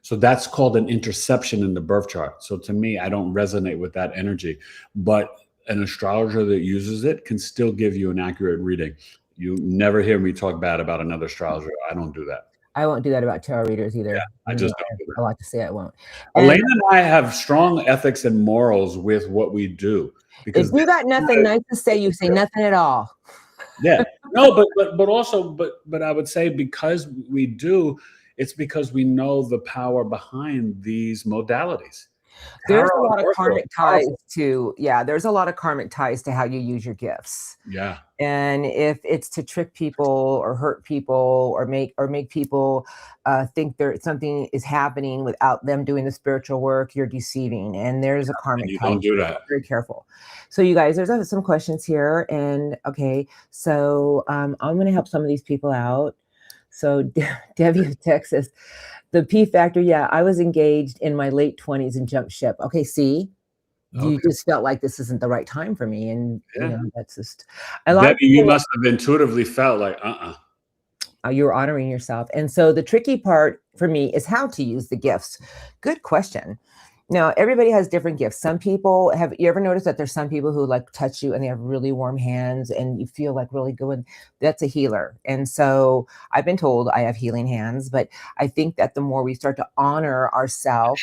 So that's called an interception in the birth chart. So to me, I don't resonate with that energy. But an astrologer that uses it can still give you an accurate reading. You never hear me talk bad about another astrologer. I don't do that. I won't do that about tarot readers either. Yeah, I just don't do a lot to say. I won't. Elana and I have strong ethics and morals with what we do. Because if you got nothing nice to say, you say nothing at all. Yeah. No, but also I would say because we do, it's because we know the power behind these modalities. There's a lot of karmic ties to, there's a lot of karmic ties to how you use your gifts. Yeah. And if it's to trick people or hurt people or make people think something is happening without them doing the spiritual work, you're deceiving. And there's a karmic tie. Don't do that. Very careful. So you guys, there's some questions here. And okay, so I'm going to help some of these people out. So Debbie of Texas, the P factor. Yeah, I was engaged in my late 20s and jumped ship. Okay, see, you just felt like this isn't the right time for me, and you know, that's just. Debbie, you must have intuitively felt like, you were honoring yourself, and so the tricky part for me is how to use the gifts. Good question. Now, everybody has different gifts. Some people you ever noticed that there's some people who like touch you and they have really warm hands and you feel like really good? That's a healer. And so I've been told I have healing hands, but I think that the more we start to honor ourselves,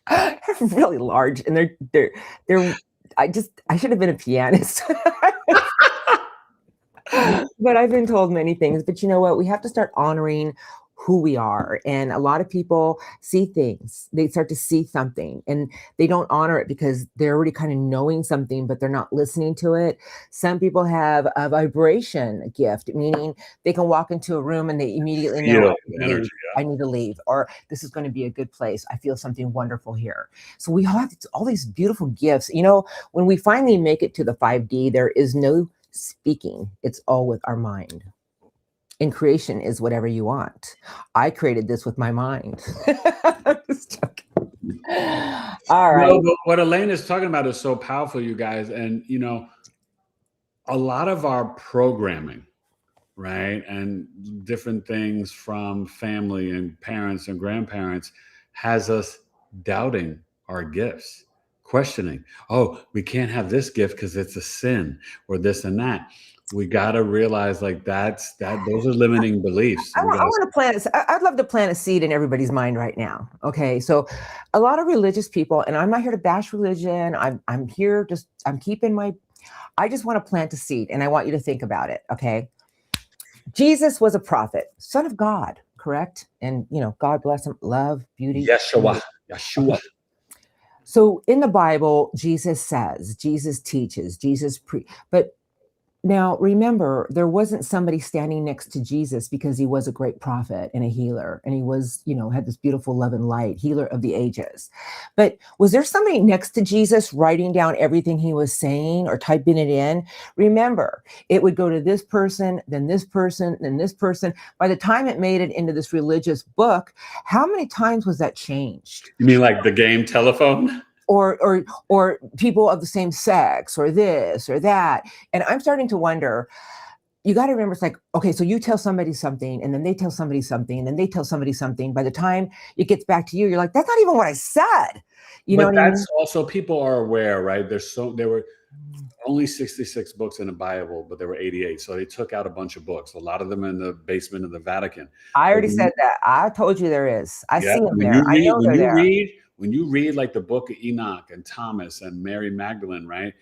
they're really large and I should have been a pianist. But I've been told many things, but you know what? We have to start honoring who we are. And a lot of people see things, they start to see something and they don't honor it because they're already kind of knowing something, but they're not listening to it. Some people have a vibration gift, meaning they can walk into a room and they immediately know I need to leave, or this is going to be a good place. I feel something wonderful here. So we have all these beautiful gifts. You know, when we finally make it to the 5D, there is no speaking. It's all with our mind. And creation is whatever you want. I created this with my mind. I'm just joking. All right. No, but what Elana is talking about is so powerful, you guys. And, you know, a lot of our programming, right, and different things from family and parents and grandparents has us doubting our gifts, questioning, oh, we can't have this gift because it's a sin or this and that. We got to realize like those are limiting beliefs. I want to plant. I'd love to plant a seed in everybody's mind right now. Okay. So a lot of religious people, and I'm not here to bash religion. I'm here I just want to plant a seed and I want you to think about it. Okay. Jesus was a prophet, son of God, correct? And you know, God bless him, love, beauty. Yeshua. Okay. So in the Bible, Jesus says, Jesus teaches, but now, remember, there wasn't somebody standing next to Jesus because he was a great prophet and a healer, and he was, you know, had this beautiful love and light, healer of the ages. But was there somebody next to Jesus writing down everything he was saying or typing it in? Remember, it would go to this person, then this person, then this person. By the time it made it into this religious book, how many times was that changed? You mean like the game telephone? Or people of the same sex or this or that. And I'm starting to wonder, you got to remember, it's like, okay, so you tell somebody something and then they tell somebody something and then they tell somebody something. By the time it gets back to you, you're like, that's not even what I said. You know what I mean? Also, people are aware, right? There were only 66 books in the Bible, but there were 88. So they took out a bunch of books, a lot of them in the basement of the Vatican. I already said that. I told you there is. I see them there. I know they're there. When you read like the book of Enoch and Thomas and Mary Magdalene, right?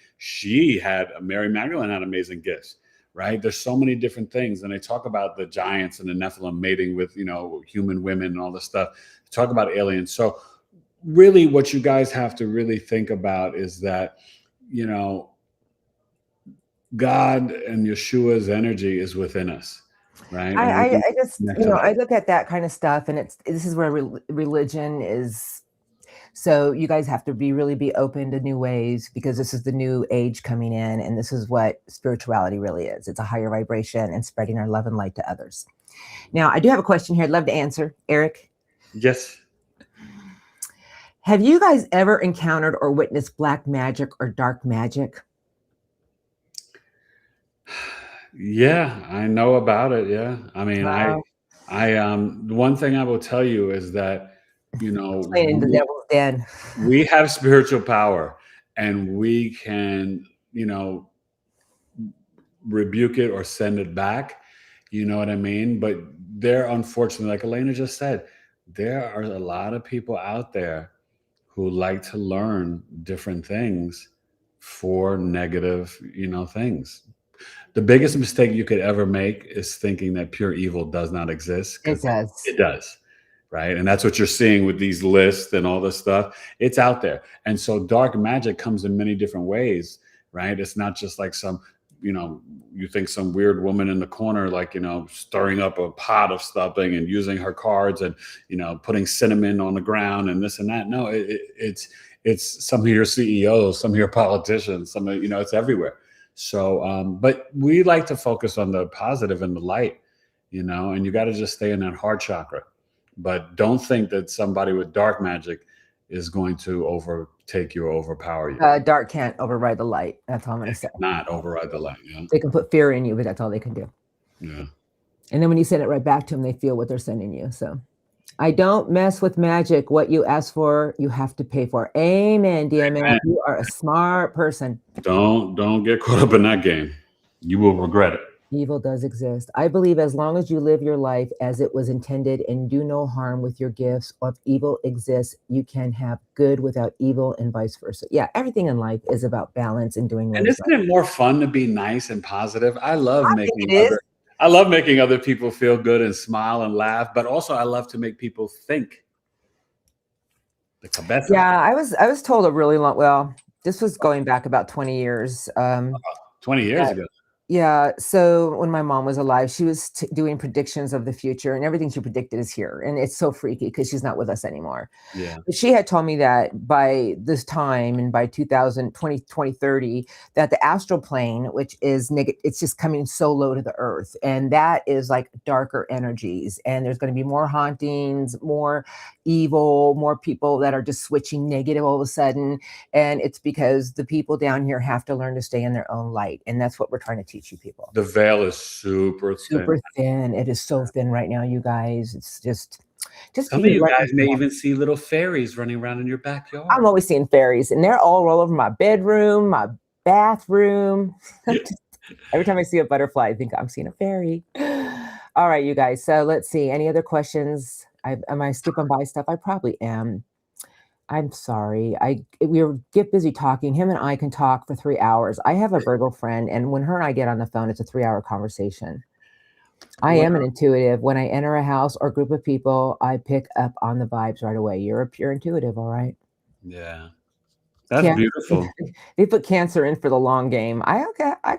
Mary Magdalene had amazing gifts, right? There's so many different things. And they talk about the giants and the Nephilim mating with, you know, human women and all this stuff. They talk about aliens. So really what you guys have to really think about is that, you know, God and Yeshua's energy is within us. Right. I just, you know, I look at that kind of stuff and this is where religion is So you guys have to really be open to new ways, because this is the new age coming in, and this is what spirituality really is. It's a higher vibration and spreading our love and light to others. Now, I do have a question here I'd love to answer. Eric? Yes. Have you guys ever encountered or witnessed black magic or dark magic? Yeah, I know about it. Yeah. I mean, Wow. the one thing I will tell you is that, Playing the devil's den. we have spiritual power, and we can, rebuke it or send it back. You know what I mean? But there, unfortunately, like Elena just said, there are a lot of people out there who like to learn different things for negative, things. The biggest mistake you could ever make is thinking that pure evil does not exist, It because does. it does. Right. And that's what you're seeing with these lists and all this stuff. It's out there. And so dark magic comes in many different ways. Right. It's not just like you think some weird woman in the corner, like, stirring up a pot of something and using her cards and, putting cinnamon on the ground and this and that. No, it's some of your CEOs, some of your politicians, some of, it's everywhere. So, but we like to focus on the positive and the light, and you got to just stay in that heart chakra. But don't think that somebody with dark magic is going to overtake you or overpower you. Dark can't override the light. That's all I'm going to say. Not override the light. Yeah. They can put fear in you, but that's all they can do. Yeah. And then when you send it right back to them, they feel what they're sending you. So I don't mess with magic. What you ask for, you have to pay for. Amen, DMX. Amen. You are a smart person. Don't get caught up in that game. You will regret it. Evil does exist. I believe as long as you live your life as it was intended and do no harm with your gifts, or if evil exists, you can have good without evil and vice versa. Yeah, everything in life is about balance and doing And isn't it more fun to be nice and positive? I love making other people feel good and smile and laugh, but also I love to make people think. Yeah, I was told a really long, well, this was going back about 20 years. 20 years ago. Yeah. So when my mom was alive, she was doing predictions of the future, and everything she predicted is here. And it's so freaky because she's not with us anymore. Yeah. But she had told me that by this time, and by 2030, that the astral plane, which is it's just coming so low to the earth. And that is like darker energies. And there's going to be more hauntings, more evil, more people that are just switching negative all of a sudden. And it's because the people down here have to learn to stay in their own light. And that's what we're trying to teach you people. The veil is super thin. It is so thin right now, you guys. It's just some of you guys may even see little fairies running around in your backyard. I'm always seeing fairies, and they're all over my bedroom, my bathroom. Every time I see a butterfly, I think I'm seeing a fairy. All right, you guys. So let's see. Any other questions? Am I skipping by stuff? I probably am. I'm sorry. We get busy talking. Him and I can talk for 3 hours. I have a Virgo friend, and when her and I get on the phone, it's a 3-hour conversation. I am an intuitive. When I enter a house or group of people, I pick up on the vibes right away. You're a pure intuitive, all right? Yeah. That's beautiful. They put Cancer in for the long game. I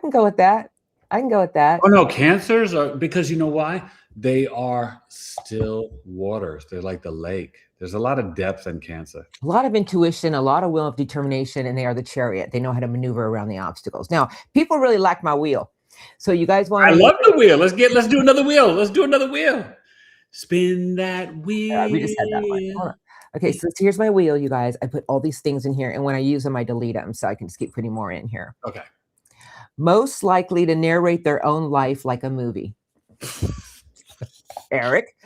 can go with that. Oh, no, Cancers are, because you know why? They are still waters. They're like the lake. There's a lot of depth in Cancer. A lot of intuition, a lot of will of determination, and they are the chariot. They know how to maneuver around the obstacles. Now, people really like my wheel. So you guys want I love the wheel. Let's do another wheel. Let's do another wheel. Spin that wheel. We just had that one. Hold on. Okay, so here's my wheel, you guys. I put all these things in here, and when I use them, I delete them, so I can just keep putting more in here. Okay. Most likely to narrate their own life like a movie. Eric?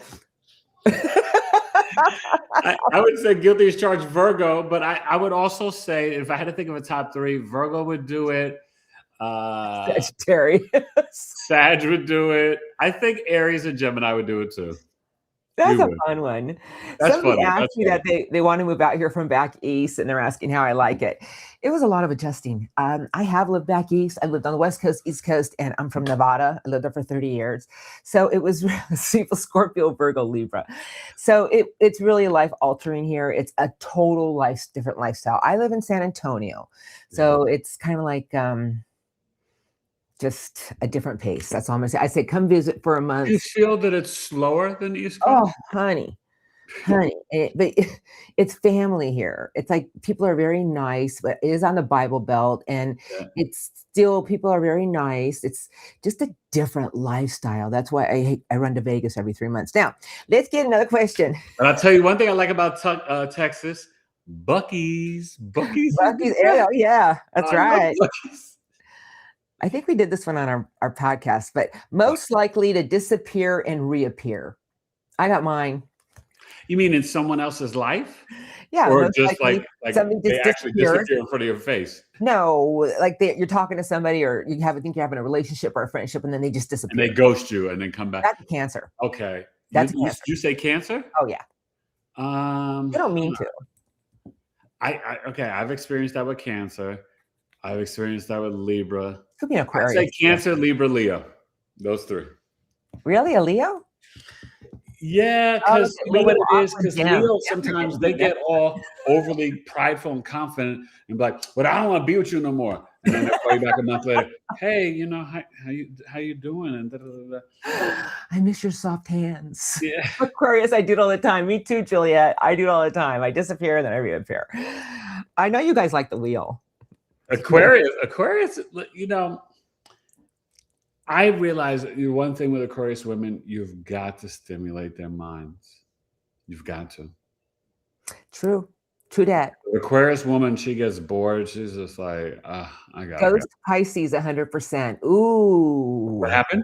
I would say guilty as charged Virgo, but I would also say, if I had to think of a top 3, Virgo would do it. Sagittarius. Sag would do it. I think Aries and Gemini would do it too. That's a fun one. Somebody asked me that they want to move out here from back east, and they're asking how I like it. It was a lot of adjusting. I have lived back east. I lived on the West Coast, East Coast, and I'm from Nevada. I lived there for 30 years. So it was Scorpio, Virgo, Libra. So it's really life altering here. It's a total different lifestyle. I live in San Antonio. So it's kind of like just a different pace. That's all I'm gonna say. I say come visit for a month. Do you feel that it's slower than the East Coast? Oh, honey. honey, but it's family here. It's like people are very nice, but it is on the Bible Belt, and Yeah. it's still people are very nice. It's just a different lifestyle. That's why I run to Vegas every 3 months. Now, let's get another question. But I'll tell you one thing I like about Texas, Buc-ee's. Buc-ee's is the Bucky's, best. yeah, that's I love right. Buc-ee's. I think we did this one on our podcast, but most likely to disappear and reappear. I got mine. You mean in someone else's life? Yeah, Or most just likely like something they just actually disappears. disappear in front of your face? No, like you're talking to somebody, or think you're having a relationship or a friendship, and then they just And disappear. they ghost you and then come back. That's a Cancer. Okay. That's you, Cancer. you say Cancer? Oh yeah, you don't mean to. Okay, I've experienced that with Cancer. I've experienced that with Libra. Could be an I'd Aquarius. say Cancer, Libra, Leo. Those three. Really, a Leo? Yeah, because you know what it is? Because Yeah. Leo, sometimes they get all overly prideful and confident and be like, "But I don't want to be with you no more." And then they call you back a month later. Hey, you know, how you doing? And da, da, da, da. I miss your soft hands. Yeah. Aquarius, I do it all the time. Me too, Juliet. I do it all the time. I disappear and then I reappear. I know you guys like the wheel. Aquarius, you know, I realize one thing with Aquarius women, you've got to stimulate their minds. You've got to. True that. The Aquarius woman, she gets bored. She's just like, I got Goes to Pisces 100%. Ooh. What happened?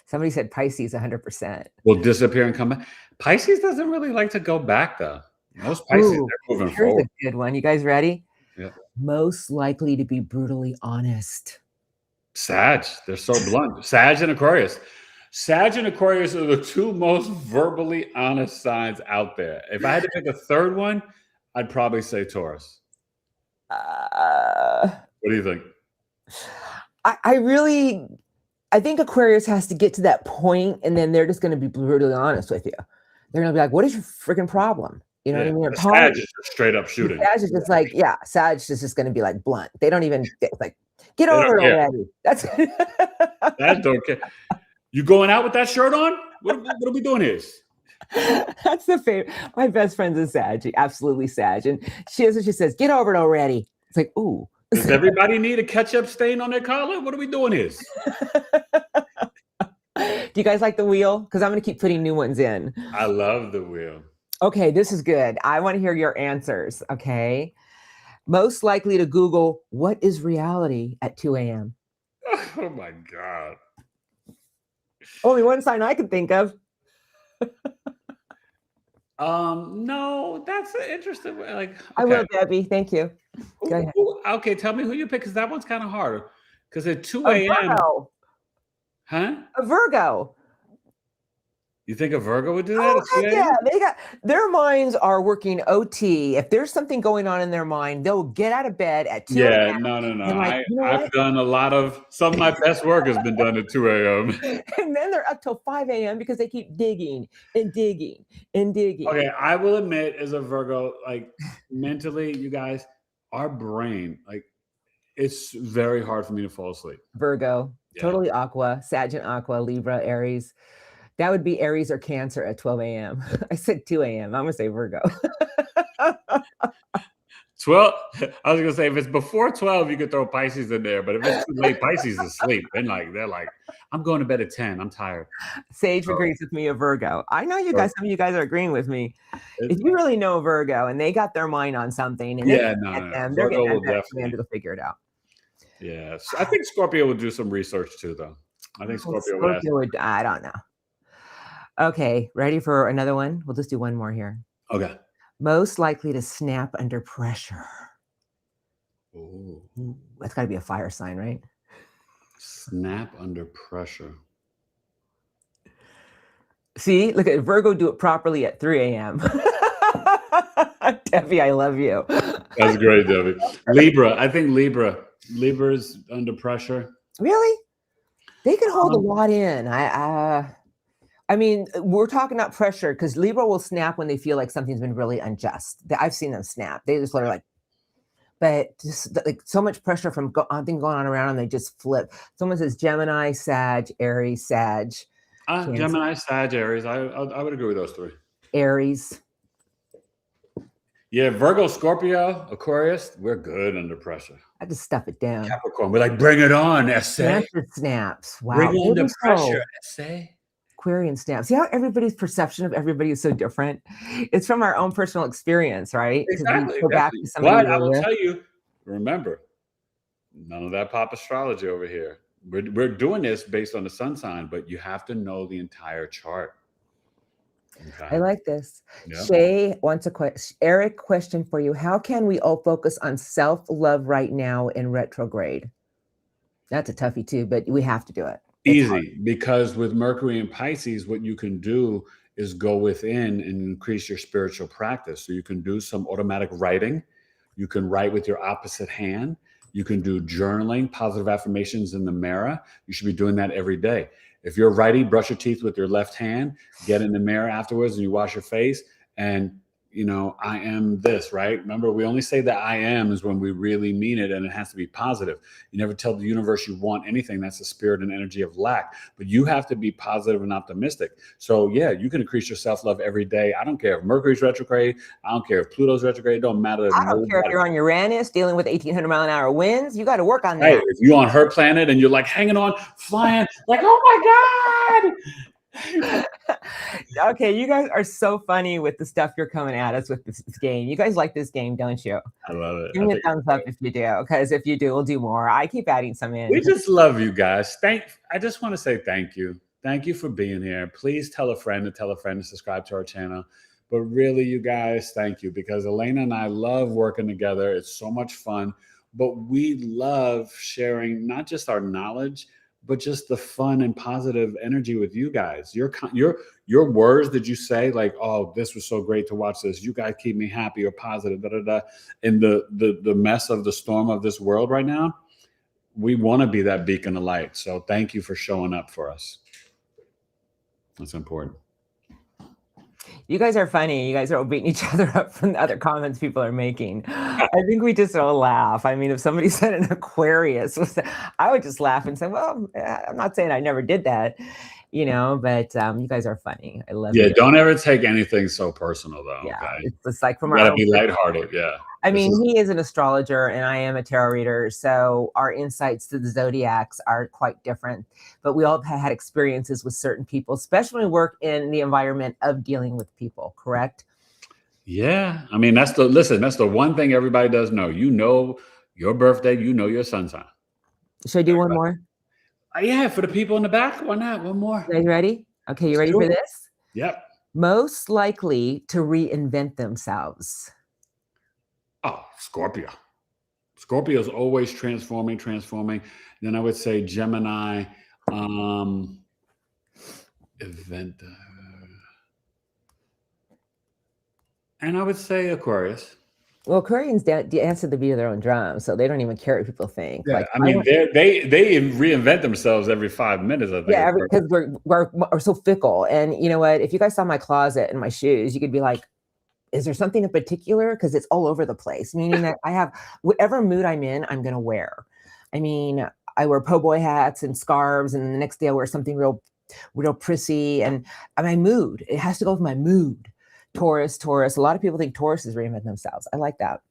Somebody said Pisces 100%. Will disappear and come back. Pisces doesn't really like to go back, though. Most Pisces, they're moving forward. Here's a good one. You guys ready? Yeah. Most likely to be brutally honest. Sag, they're so blunt. Sag and Aquarius. Sag and Aquarius are the two most verbally honest signs out there. If I had to pick a third one, I'd probably say Taurus. What do you think? I think Aquarius has to get to that point, and then they're just going to be brutally honest with you. They're going to be like, "What is your freaking problem?" You know what I mean? Sag is just straight up shooting. Sag is just like, Sag is just going to be like blunt. They don't even like, get over it already. That's Sag don't care. You going out with that shirt on? What are we doing here? That's the favorite. My best friend's a Sag, absolutely Sag, and she says, "Get over it already." It's like, ooh. Does everybody need a ketchup stain on their collar? What are we doing here? Do you guys like the wheel? Because I'm going to keep putting new ones in. I love the wheel. Okay, this is good. I want to hear your answers. Okay. Most likely to Google, what is reality at 2 a.m.? Oh my God. Only one sign I can think of. No, that's an interesting way. Like, okay. I will, Debbie. Thank you. Go ahead. Okay, tell me who you pick, because that one's kind of harder. Because at 2 a.m. Huh? A Virgo. You think a Virgo would do that? Oh, heck yeah. Their minds are working OT. If there's something going on in their mind, they'll get out of bed at 2 a.m. Yeah, no. Like, I've done some of my best work has been done at 2 a.m. And then they're up till 5 a.m. because they keep digging and digging and digging. Okay, I will admit, as a Virgo, like mentally, you guys, our brain, like, it's very hard for me to fall asleep. Virgo, totally Aqua, Sag and Aqua, Libra, Aries. That would be Aries or Cancer at 12 a.m. I said 2 a.m. I'm going to say Virgo. 12. I was going to say, if it's before 12, you could throw Pisces in there. But if it's too late, Pisces is asleep. And they're like, I'm going to bed at 10. I'm tired. Sage agrees with me, a Virgo. I know you guys, some of you guys are agreeing with me. If you really know a Virgo and they got their mind on something, and they're Virgo will definitely to figure it out. Yeah. I think Scorpio would do some research too, though. I think Scorpio would. I don't know. Okay, ready for another one? We'll just do one more here. Okay. Most likely to snap under pressure. Ooh. That's got to be a fire sign, right? Snap under pressure. See, look at Virgo, do it properly at 3 a.m. Debbie, I love you. That's great, Debbie. Libra. I think Libra's under pressure. Really? They can hold a lot in. I mean, we're talking about pressure because Libra will snap when they feel like something's been really unjust. I've seen them snap. They just literally but just like so much pressure from things going on around them, they just flip. Someone says Gemini, Sag, Aries, Sag. Gemini, Sag, Aries. I would agree with those three. Aries. Yeah, Virgo, Scorpio, Aquarius, we're good under pressure. I just stuff it down. Capricorn, we're like, bring it on, essay. Snaps. Wow. Bring on the Maybe pressure, so. essay. Aquarian snaps. See how everybody's perception of everybody is so different? It's from our own personal experience, right? Exactly. We go back to somebody but I will tell you, remember, none of that pop astrology over here. We're doing this based on the sun sign, but you have to know the entire chart. Okay. I like this. Yeah. Shay wants a question. Eric, question for you. How can we all focus on self-love right now in retrograde? That's a toughie too, but we have to do it. Easy, because with Mercury and Pisces, what you can do is go within and increase your spiritual practice. So you can do some automatic writing. You can write with your opposite hand. You can do journaling, positive affirmations in the mirror. You should be doing that every day. If you're righty, brush your teeth with your left hand, get in the mirror afterwards and you wash your face and, you know, I am this, right? Remember, we only say that I am is when we really mean it, and it has to be positive. You never tell the universe you want anything. That's the spirit and energy of lack. But you have to be positive and optimistic. So yeah, you can increase your self-love every day. I don't care if Mercury's retrograde. I don't care if Pluto's retrograde. It don't matter. I don't care if you're on Uranus dealing with 1,800-mile-an-hour winds. You got to work on that. Hey, if you're on her planet and you're like hanging on, flying, like, oh my God. Okay, you guys are so funny with the stuff you're coming at us with this game. You guys like this game, don't you? I love it. Give me a thumbs up if you do, because if you do, we'll do more. I keep adding some in. We just love you guys. I just want to say thank you. Thank you for being here. Please tell a friend to subscribe to our channel. But really, you guys, thank you, because Elana and I love working together. It's so much fun. But we love sharing not just our knowledge, but just the fun and positive energy with you guys. Your words that you say, like, oh, this was so great to watch this. You guys keep me happy or positive, in the mess of the storm of this world right now. We want to be that beacon of light. So thank you for showing up for us. That's important. You guys are funny. You guys are all beating each other up from the other comments people are making. I think we just all laugh. I mean, if somebody said an Aquarius, I would just laugh and say, well, I'm not saying I never did that, you know, but you guys are funny. I love it. Yeah, don't ever take anything so personal, though. Yeah, okay? it's just like from you gotta be lighthearted. Yeah. I mean, he is an astrologer and I am a tarot reader. So our insights to the zodiacs are quite different. But we all have had experiences with certain people, especially when we work in the environment of dealing with people, correct? Yeah. I mean, that's the one thing everybody does know. You know your birthday, you know your sun sign. Should I do one more? Yeah, for the people in the back. Why not? One more. Are you ready? Okay, you ready for this? Yep. Most likely to reinvent themselves. Oh, Scorpio. Scorpio is always transforming. Then I would say Gemini, event, and I would say Aquarius. Well, Aquarians dance to the beat of their own drum, so they don't even care what people think. Yeah, like, I mean, they reinvent themselves every 5 minutes. I think. Yeah, because we're so fickle. And you know what? If you guys saw my closet and my shoes, you could be like, is there something in particular? Because it's all over the place, meaning that I have whatever mood I'm in, I'm going to wear. I mean, I wear po' boy hats and scarves, and the next day I wear something real prissy. And my mood, it has to go with my mood. Taurus. A lot of people think Taurus is reinvent themselves. I like that.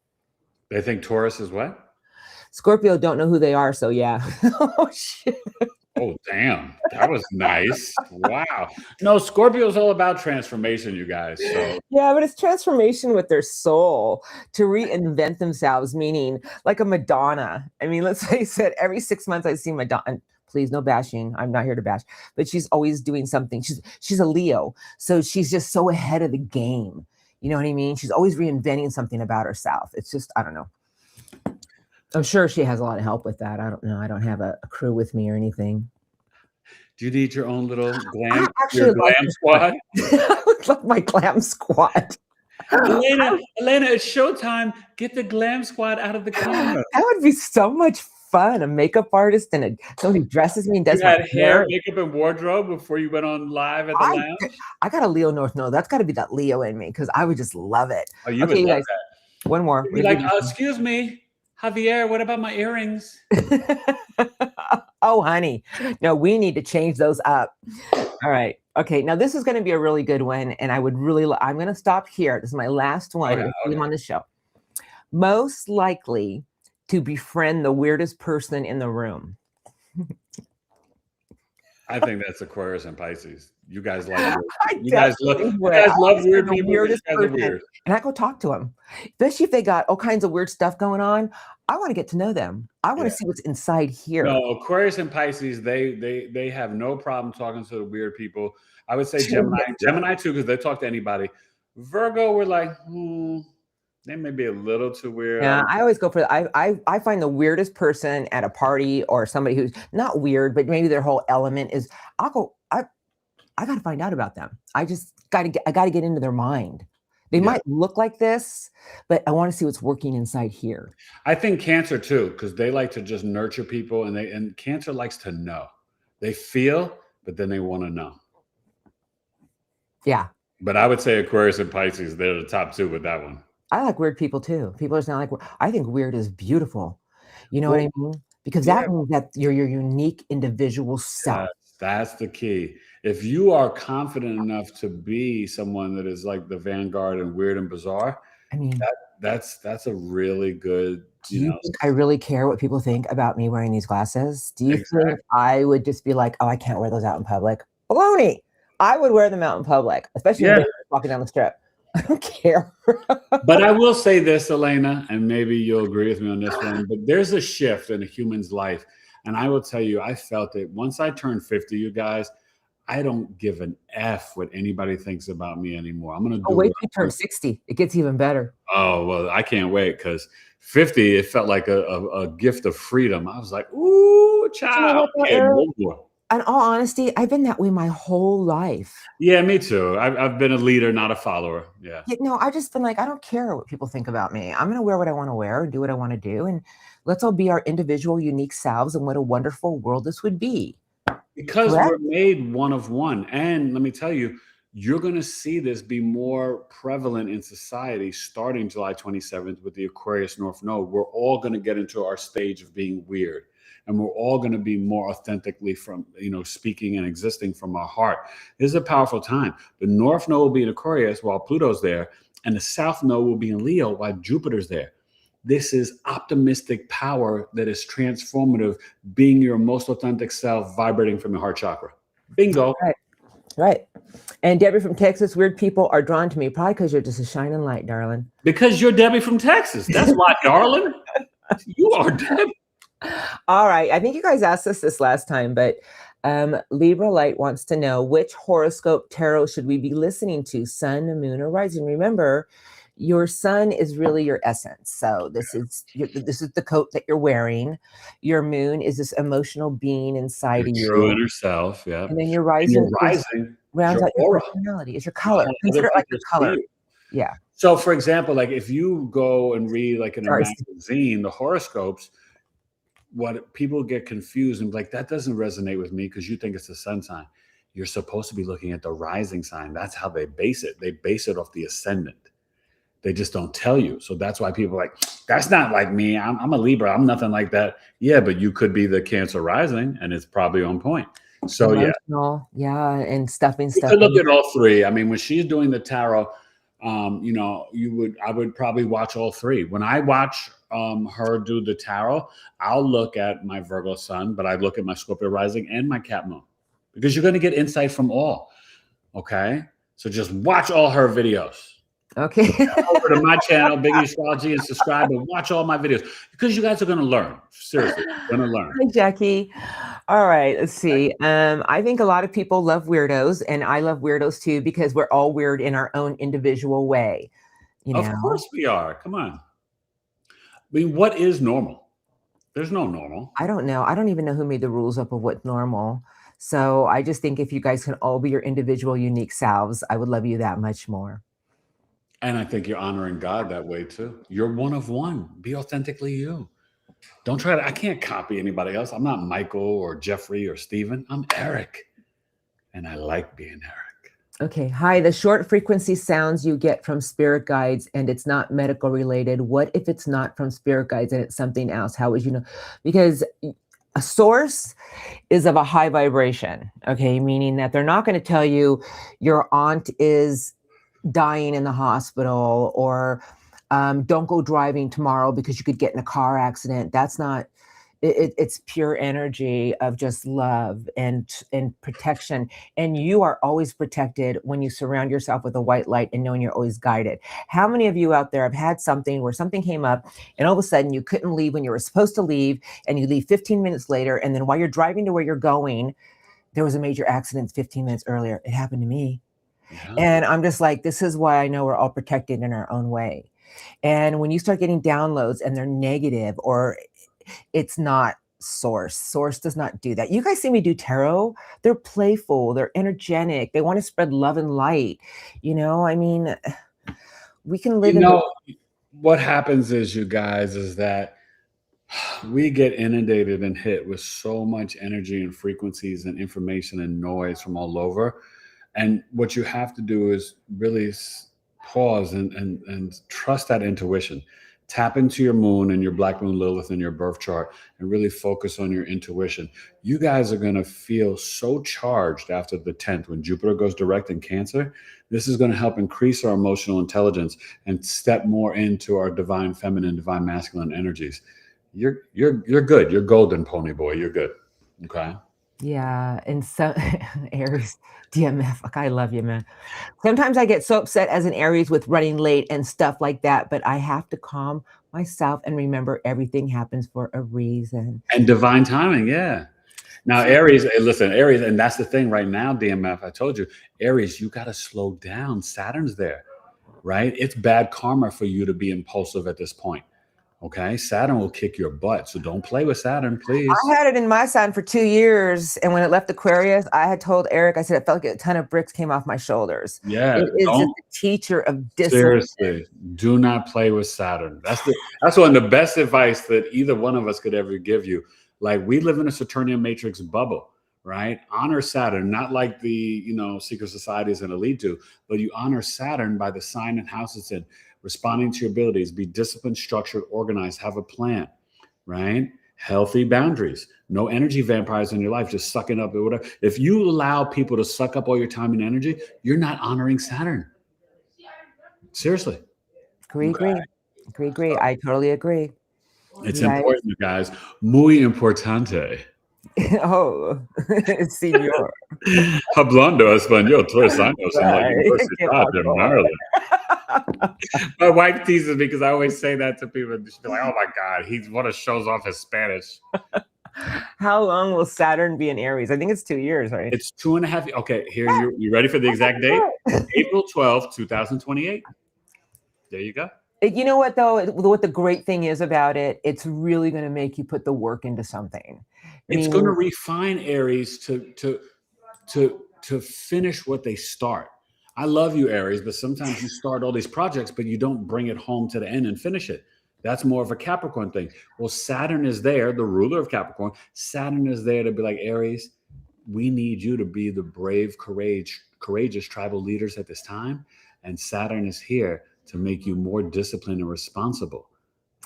They think Taurus is what? Scorpio don't know who they are. So yeah. Oh, shit. Oh, damn. That was nice. Wow. No, Scorpio's all about transformation, you guys. So yeah, but it's transformation with their soul to reinvent themselves, meaning like a Madonna. I mean, let's face it, every 6 months I see Madonna. Please, no bashing. I'm not here to bash, but she's always doing something. She's a Leo. So she's just so ahead of the game. You know what I mean? She's always reinventing something about herself. It's just, I don't know. I'm sure she has a lot of help with that. I don't know. I don't have a crew with me or anything. Do you need your own little glam squad? I would love my glam squad. Elana, it's showtime. Get the glam squad out of the camera. That would be so much fun. A makeup artist and somebody dresses me and does my hair, makeup, and wardrobe before you went on live at the lounge. I got a Leo North. No, that's got to be that Leo in me because I would just love it. Oh, you would love guys, that. One more. You'd be like, excuse me, Javier, what about my earrings? Oh, honey. No, we need to change those up. All right. Okay. Now this is going to be a really good one. And I would really, I'm going to stop here. This is my last one. Okay, I'm on the show. Most likely to befriend the weirdest person in the room. I think that's Aquarius and Pisces. You guys like weird. You guys love weird the people. weirdest You guys are person. weird. And I go talk to them, especially if they got all kinds of weird stuff going on. I want to get to know them. I want to see what's inside here. No, Aquarius and Pisces, they have no problem talking to the weird people. I would say Gemini too, because they talk to anybody. Virgo, we're like, they may be a little too weird. Yeah, I always go for I find the weirdest person at a party or somebody who's not weird, but maybe their whole element is I got to find out about them. I got to get into their mind. They might look like this, but I want to see what's working inside here. I think Cancer too, because they like to just nurture people, and Cancer likes to know. They feel, but then they want to know. Yeah. But I would say Aquarius and Pisces, they're the top two with that one. I like weird people too. People are not like, I think weird is beautiful. You know what I mean? Because that means that you're your unique individual self. That's the key. If you are confident enough to be someone that is like the vanguard and weird and bizarre, I mean, that's a really good, do you think I really care what people think about me wearing these glasses? Do you think I would just be like, oh, I can't wear those out in public? Baloney. I would wear them out in public, especially when walking down the strip. I don't care. But I will say this, Elena, and maybe you'll agree with me on this one, but there's a shift in a human's life. And I will tell you, I felt it. Once I turned 50, you guys, I don't give an F what anybody thinks about me anymore. I'm going to do wait till you turn 60. It gets even better. Oh, well, I can't wait, because 50, it felt like a gift of freedom. I was like, ooh, child. In all honesty, I've been that way my whole life. Yeah, me too. I've been a leader, not a follower. Yeah. No, I've just been like, I don't care what people think about me. I'm going to wear what I want to wear and do what I want to do. And let's all be our individual, unique selves. And what a wonderful world this would be. Because we're made one of one. And let me tell you, you're going to see this be more prevalent in society starting July 27th with the Aquarius North Node. We're all going to get into our stage of being weird. And we're all going to be more authentically from, speaking and existing from our heart. This is a powerful time. The North Node will be in Aquarius while Pluto's there, and the South Node will be in Leo while Jupiter's there. This is optimistic power that is transformative, being your most authentic self, vibrating from your heart chakra. Bingo. Right. And Debbie from Texas, weird people are drawn to me, probably because you're just a shining light, darling. Because you're Debbie from Texas. That's why, darling. You are Debbie. All right. I think you guys asked us this last time, but Libra Light wants to know, which horoscope tarot should we be listening to? Sun, moon, or rising? Remember, your sun is really your essence. So this is the coat that you're wearing. Your moon is this emotional being inside of you. True inner self. Yeah. And then your rising rounds out your personality. It's your color. Consider it like your color. Yeah. So for example, like if you go and read like in a magazine, the horoscopes, what people get confused and like, that doesn't resonate with me because you think it's the sun sign. You're supposed to be looking at the rising sign. That's how they base it. They base it off the ascendant. They just don't tell you. So that's why people are like, that's not like me. I'm a Libra. I'm nothing like that. Yeah, but you could be the Cancer rising and it's probably on point. So and stuffing stuff. You could look at all three. I mean, when she's doing the tarot, I would probably watch all three. When I watch her do the tarot, I'll look at my Virgo sun, but I look at my Scorpio rising and my Cap moon, because you're going to get insight from all. Okay. So just watch all her videos. Okay. Over to my channel, Big E Astrology, and subscribe and watch all my videos, because you guys are going to learn. Seriously, going to learn. Hi, Jackie. All right, let's see. I think a lot of people love weirdos, and I love weirdos too, because we're all weird in our own individual way. Of course we are. Come on. I mean, what is normal? There's no normal. I don't know. I don't even know who made the rules up of what's normal. So I just think if you guys can all be your individual, unique selves, I would love you that much more. And I think you're honoring God that way too. You're one of one. Be authentically you. Don't try to, I can't copy anybody else. I'm not Michael or Jeffrey or Steven. I'm Eric. And I like being Eric. Okay. Hi. The short frequency sounds you get from spirit guides and it's not medical related. What if it's not from spirit guides and it's something else? How would you know? Because A source is of a high vibration, okay? Meaning that they're not going to tell you your aunt is dying in the hospital, or don't go driving tomorrow because you could get in a car accident. That's not, it's pure energy of just love and protection. And you are always protected when you surround yourself with a white light and knowing you're always guided. How many of you out there have had something where something came up and all of a sudden you couldn't leave when you were supposed to leave, and you leave 15 minutes later, and then while you're driving to where you're going, there was a major accident 15 minutes earlier? It happened to me. Yeah. And I'm just like, this is why I know we're all protected in our own way. And when you start getting downloads and they're negative, or it's not source. Source does not do that. You guys see me do tarot. They're playful. They're energetic. They want to spread love and light. You know, I mean, we can live what happens is, you guys, is that we get inundated and hit with so much energy and frequencies and information and noise from all over. And what you have to do is really pause and trust that intuition. Tap into your moon and your black moon Lilith in your birth chart and really focus on your intuition. You guys are going to feel so charged after the 10th when Jupiter goes direct in Cancer. This is going to help increase our emotional intelligence and step more into our divine feminine, divine masculine energies. You're good. You're golden, pony boy. You're good. Okay. Yeah. And so Aries, DMF, like, I love you, man. Sometimes I get so upset as an Aries with running late and stuff like that, but I have to calm myself and remember everything happens for a reason. And divine timing, yeah. Now, Aries, listen, Aries, and that's the thing right now, DMF, I told you, Aries, you got to slow down. Saturn's there, right? It's bad karma for you to be impulsive at this point. Okay, Saturn will kick your butt, so don't play with Saturn, please. I had it in my sign for 2 years, and when it left Aquarius, I had told Eric, I said it felt like a ton of bricks came off my shoulders. Yeah, it is just a teacher of discipline. Seriously, do not play with Saturn. That's one of the best advice that either one of us could ever give you. Like, we live in a Saturnian matrix bubble, right? Honor Saturn, not like the secret societies and elite do, but you honor Saturn by the sign and house it's in. Responding to your abilities, be disciplined, structured, organized, have a plan, right? Healthy boundaries, no energy vampires in your life, just sucking up or whatever. If you allow people to suck up all your time and energy, you're not honoring Saturn. Seriously. Agree. I totally agree. It's important, you guys. Muy importante. Oh, señor. Hablando español, tres años en la Universidad de Maryland. My wife teases me because I always say that to people. She's like, "Oh my God, he's one of shows off his Spanish." How long will Saturn be in Aries? I think it's 2 years, right? It's 2.5. Okay, here you ready for the exact date? April 12th, 2028. There you go. You know what, though? What the great thing is about it, it's really going to make you put the work into something. It's going to refine Aries to finish what they start. I love you, Aries, but sometimes you start all these projects, but you don't bring it home to the end and finish it. That's more of a Capricorn thing. Well, Saturn is there, the ruler of Capricorn. Saturn is there to be like, Aries, we need you to be the brave, courageous tribal leaders at this time. And Saturn is here to make you more disciplined and responsible.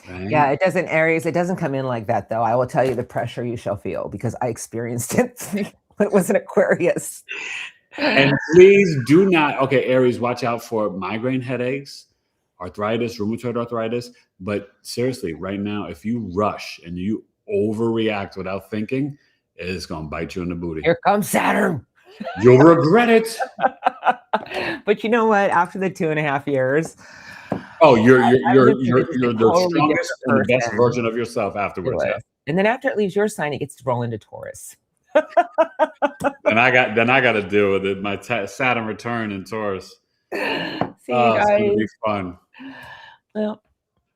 Right? Yeah, it doesn't, Aries, it doesn't come in like that, though. I will tell you the pressure you shall feel because I experienced it when it was an Aquarius. And please do not, okay, Aries, watch out for migraine headaches, arthritis, rheumatoid arthritis. But seriously, right now, if you rush and you overreact without thinking, it's going to bite you in the booty. Here comes Saturn. You'll regret it. But you know what? After the 2.5 years, oh, you're the strongest and the best version of yourself afterwards. Yeah. And then after it leaves your sign, it gets to roll into Taurus. Then I got to deal with it. My Saturn return in Taurus. See you guys. It's gonna be fun. Well,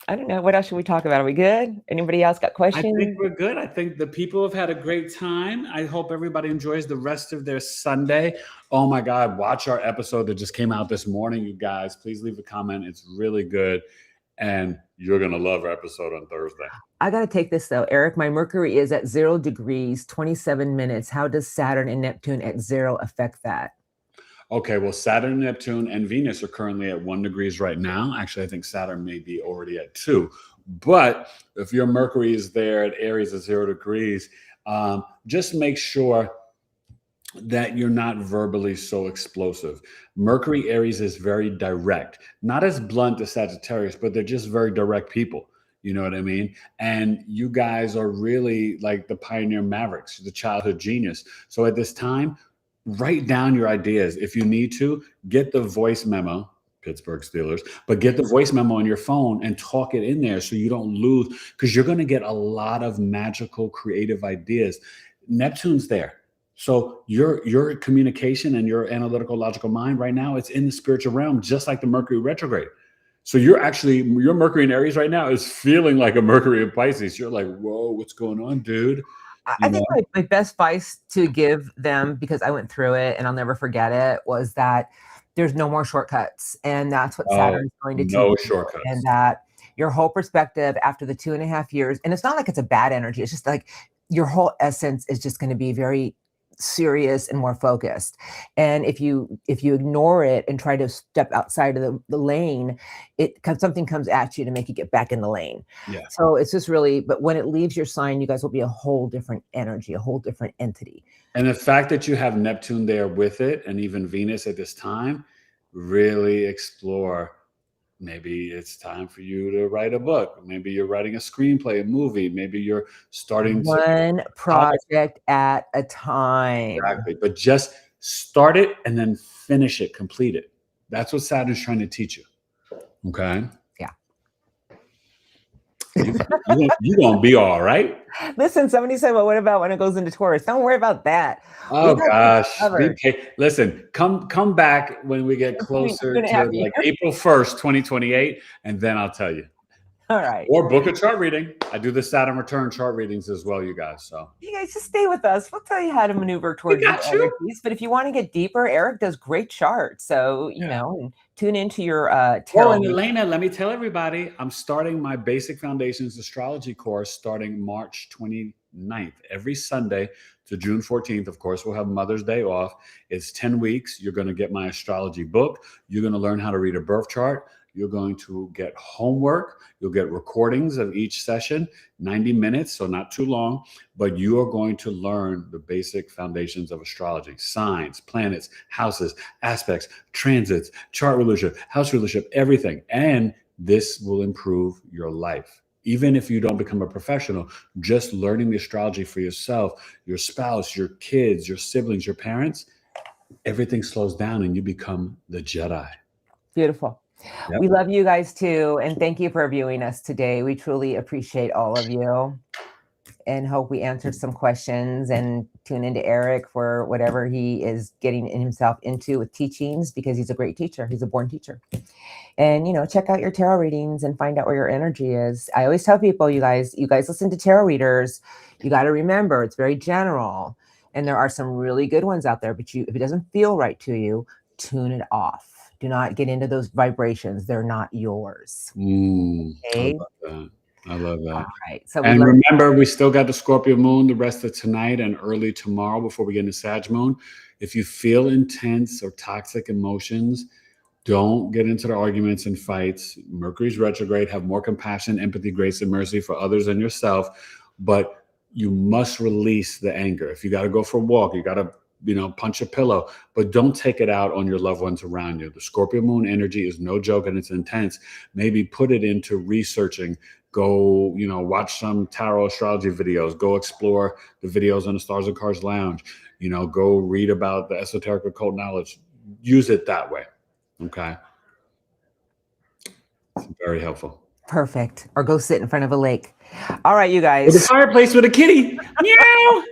I don't know. What else should we talk about? Are we good? Anybody else got questions? I think we're good. I think the people have had a great time. I hope everybody enjoys the rest of their Sunday. Oh my God, watch our episode that just came out this morning, you guys. Please leave a comment. It's really good. And you're going to love our episode on Thursday. I got to take this, though. Eric, my Mercury is at 0 degrees, 27 minutes. How does Saturn and Neptune at 0 affect that? Okay, well, Saturn, Neptune, and Venus are currently at 1 degrees right now. Actually, I think Saturn may be already at 2. But if your Mercury is there at Aries at 0 degrees, Just make sure that you're not verbally so explosive. Mercury Aries is very direct, not as blunt as Sagittarius, but they're just very direct people. You know what I mean? And you guys are really like the pioneer mavericks, the childhood genius. So at this time, write down your ideas. If you need to, get the voice memo, Pittsburgh Steelers, but get the voice memo on your phone and talk it in there so you don't lose, because you're going to get a lot of magical, creative ideas. Neptune's there. So your communication and your analytical, logical mind right now, it's in the spiritual realm, just like the Mercury retrograde. So your Mercury in Aries right now is feeling like a Mercury in Pisces. You're like, whoa, what's going on, dude? I think my best advice to give them, because I went through it and I'll never forget it, was that there's no more shortcuts. And that's what Saturn is going to teach you. Shortcuts. And that your whole perspective after the 2.5 years, and it's not like it's a bad energy. It's just like your whole essence is just going to be very serious and more focused. And if you ignore it and try to step outside of the lane, something comes at you to make you get back in the lane. Yeah. So it's just really, but when it leaves your sign, you guys will be a whole different energy, a whole different entity. And the fact that you have Neptune there with it, and even Venus at this time, really explore. Maybe it's time for you to write a book. Maybe you're writing a screenplay, a movie. Maybe you're starting one project at a time. Exactly. But just start it and then finish it, complete it. That's what Saturn's trying to teach you. Okay. Yeah. You're going to be all right. Listen, somebody said, well, what about when it goes into Taurus? Don't worry about that. Oh gosh. Listen, come back when we get closer to like April 1st, 2028, and then I'll tell you. All right. Or book a chart reading. I do the Saturn return chart readings as well, you guys. So you guys just stay with us. We'll tell you how to maneuver towards your energies. But if you want to get deeper, Eric does great charts. So, you know, and tune into your tarot. Oh, and Elena, let me tell everybody, I'm starting my Basic Foundations Astrology course starting March 29th. Every Sunday to June 14th, of course, we'll have Mother's Day off. It's 10 weeks. You're going to get my astrology book. You're going to learn how to read a birth chart. You're going to get homework. You'll get recordings of each session, 90 minutes, so not too long, but you are going to learn the basic foundations of astrology: signs, planets, houses, aspects, transits, chart rulership, house rulership, everything. And this will improve your life. Even if you don't become a professional, just learning the astrology for yourself, your spouse, your kids, your siblings, your parents, everything slows down and you become the Jedi. Beautiful. Yep. We love you guys too. And thank you for viewing us today. We truly appreciate all of you and hope we answered some questions, and tune into Eric for whatever he is getting himself into with teachings, because he's a great teacher. He's a born teacher. And, you know, check out your tarot readings and find out where your energy is. I always tell people, you guys listen to tarot readers. You got to remember, it's very general. And there are some really good ones out there, but if it doesn't feel right to you, tune it off. Do not get into those vibrations. They're not yours. Okay? I love that. All right. So remember, we still got the Scorpio moon the rest of tonight and early tomorrow before we get into Sag moon. If you feel intense or toxic emotions, don't get into the arguments and fights. Mercury's retrograde. Have more compassion, empathy, grace, and mercy for others and yourself. But you must release the anger. If you got to go for a walk, you got to punch a pillow, but don't take it out on your loved ones around you. The Scorpio moon energy is no joke and it's intense. Maybe put it into researching. Go, watch some tarot astrology videos. Go explore the videos on the Stars and Cards Lounge. Go read about the esoteric occult knowledge. Use it that way. Okay. It's very helpful. Perfect. Or go sit in front of a lake. All right, you guys. With a fireplace with a kitty. Meow.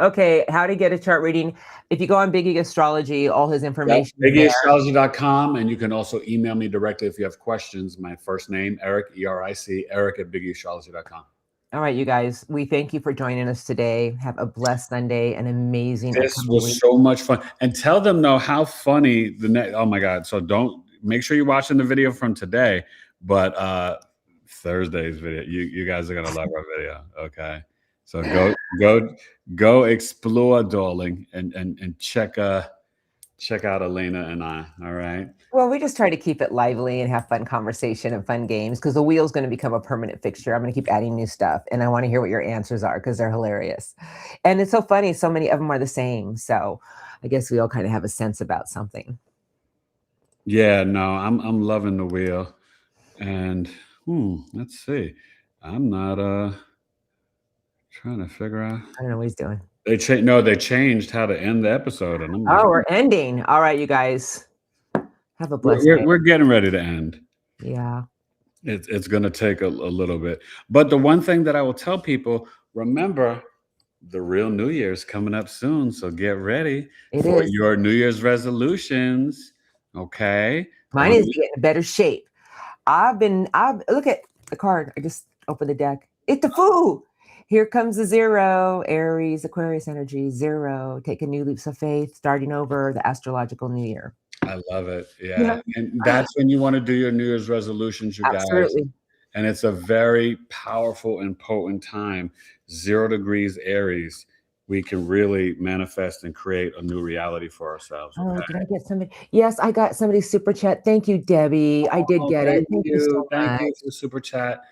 Okay, how to get a chart reading. If you go on Big E Astrology, all his information. BigEAstrology.com. And you can also email me directly if you have questions. My first name, Eric, E-R-I-C, Eric at BigEAstrology.com. All right, you guys. We thank you for joining us today. Have a blessed Sunday and amazing. This was so much fun. And tell them, though, how funny oh my God. So don't make sure you're watching the video from today. But Thursday's video, you guys are gonna love our video. Okay, so go explore, darling, and check check out Elena and I. All right. Well, we just try to keep it lively and have fun conversation and fun games because the wheel's going to become a permanent fixture. I'm going to keep adding new stuff, and I want to hear what your answers are because they're hilarious. And it's so funny. So many of them are the same. So I guess we all kind of have a sense about something. Yeah, no, I'm loving the wheel. And let's see. I'm not trying to figure out. I don't know what he's doing. They changed how to end the episode, and I'm like, Oh, we're ending. All right, you guys. Have a blessed day. we're getting ready to end. Yeah. It's going to take a little bit. But the one thing that I will tell people, remember, the real New Year's coming up soon. So get ready for your New Year's resolutions. Okay. Mine is getting in better shape. I've look at the card. I just opened the deck. It's the Fool. Here comes the 0, Aries, Aquarius energy, 0. Take a new leaps of faith, starting over the astrological new year. I love it. Yeah. And that's when you want to do your New Year's resolutions, you guys. And it's a very powerful and potent time. 0 degrees Aries. We can really manifest and create a new reality for ourselves. Okay? Oh, did I get somebody? Yes, I got somebody's super chat. Thank you, Debbie. I did get it. Thank you so much. Thank you for the super chat.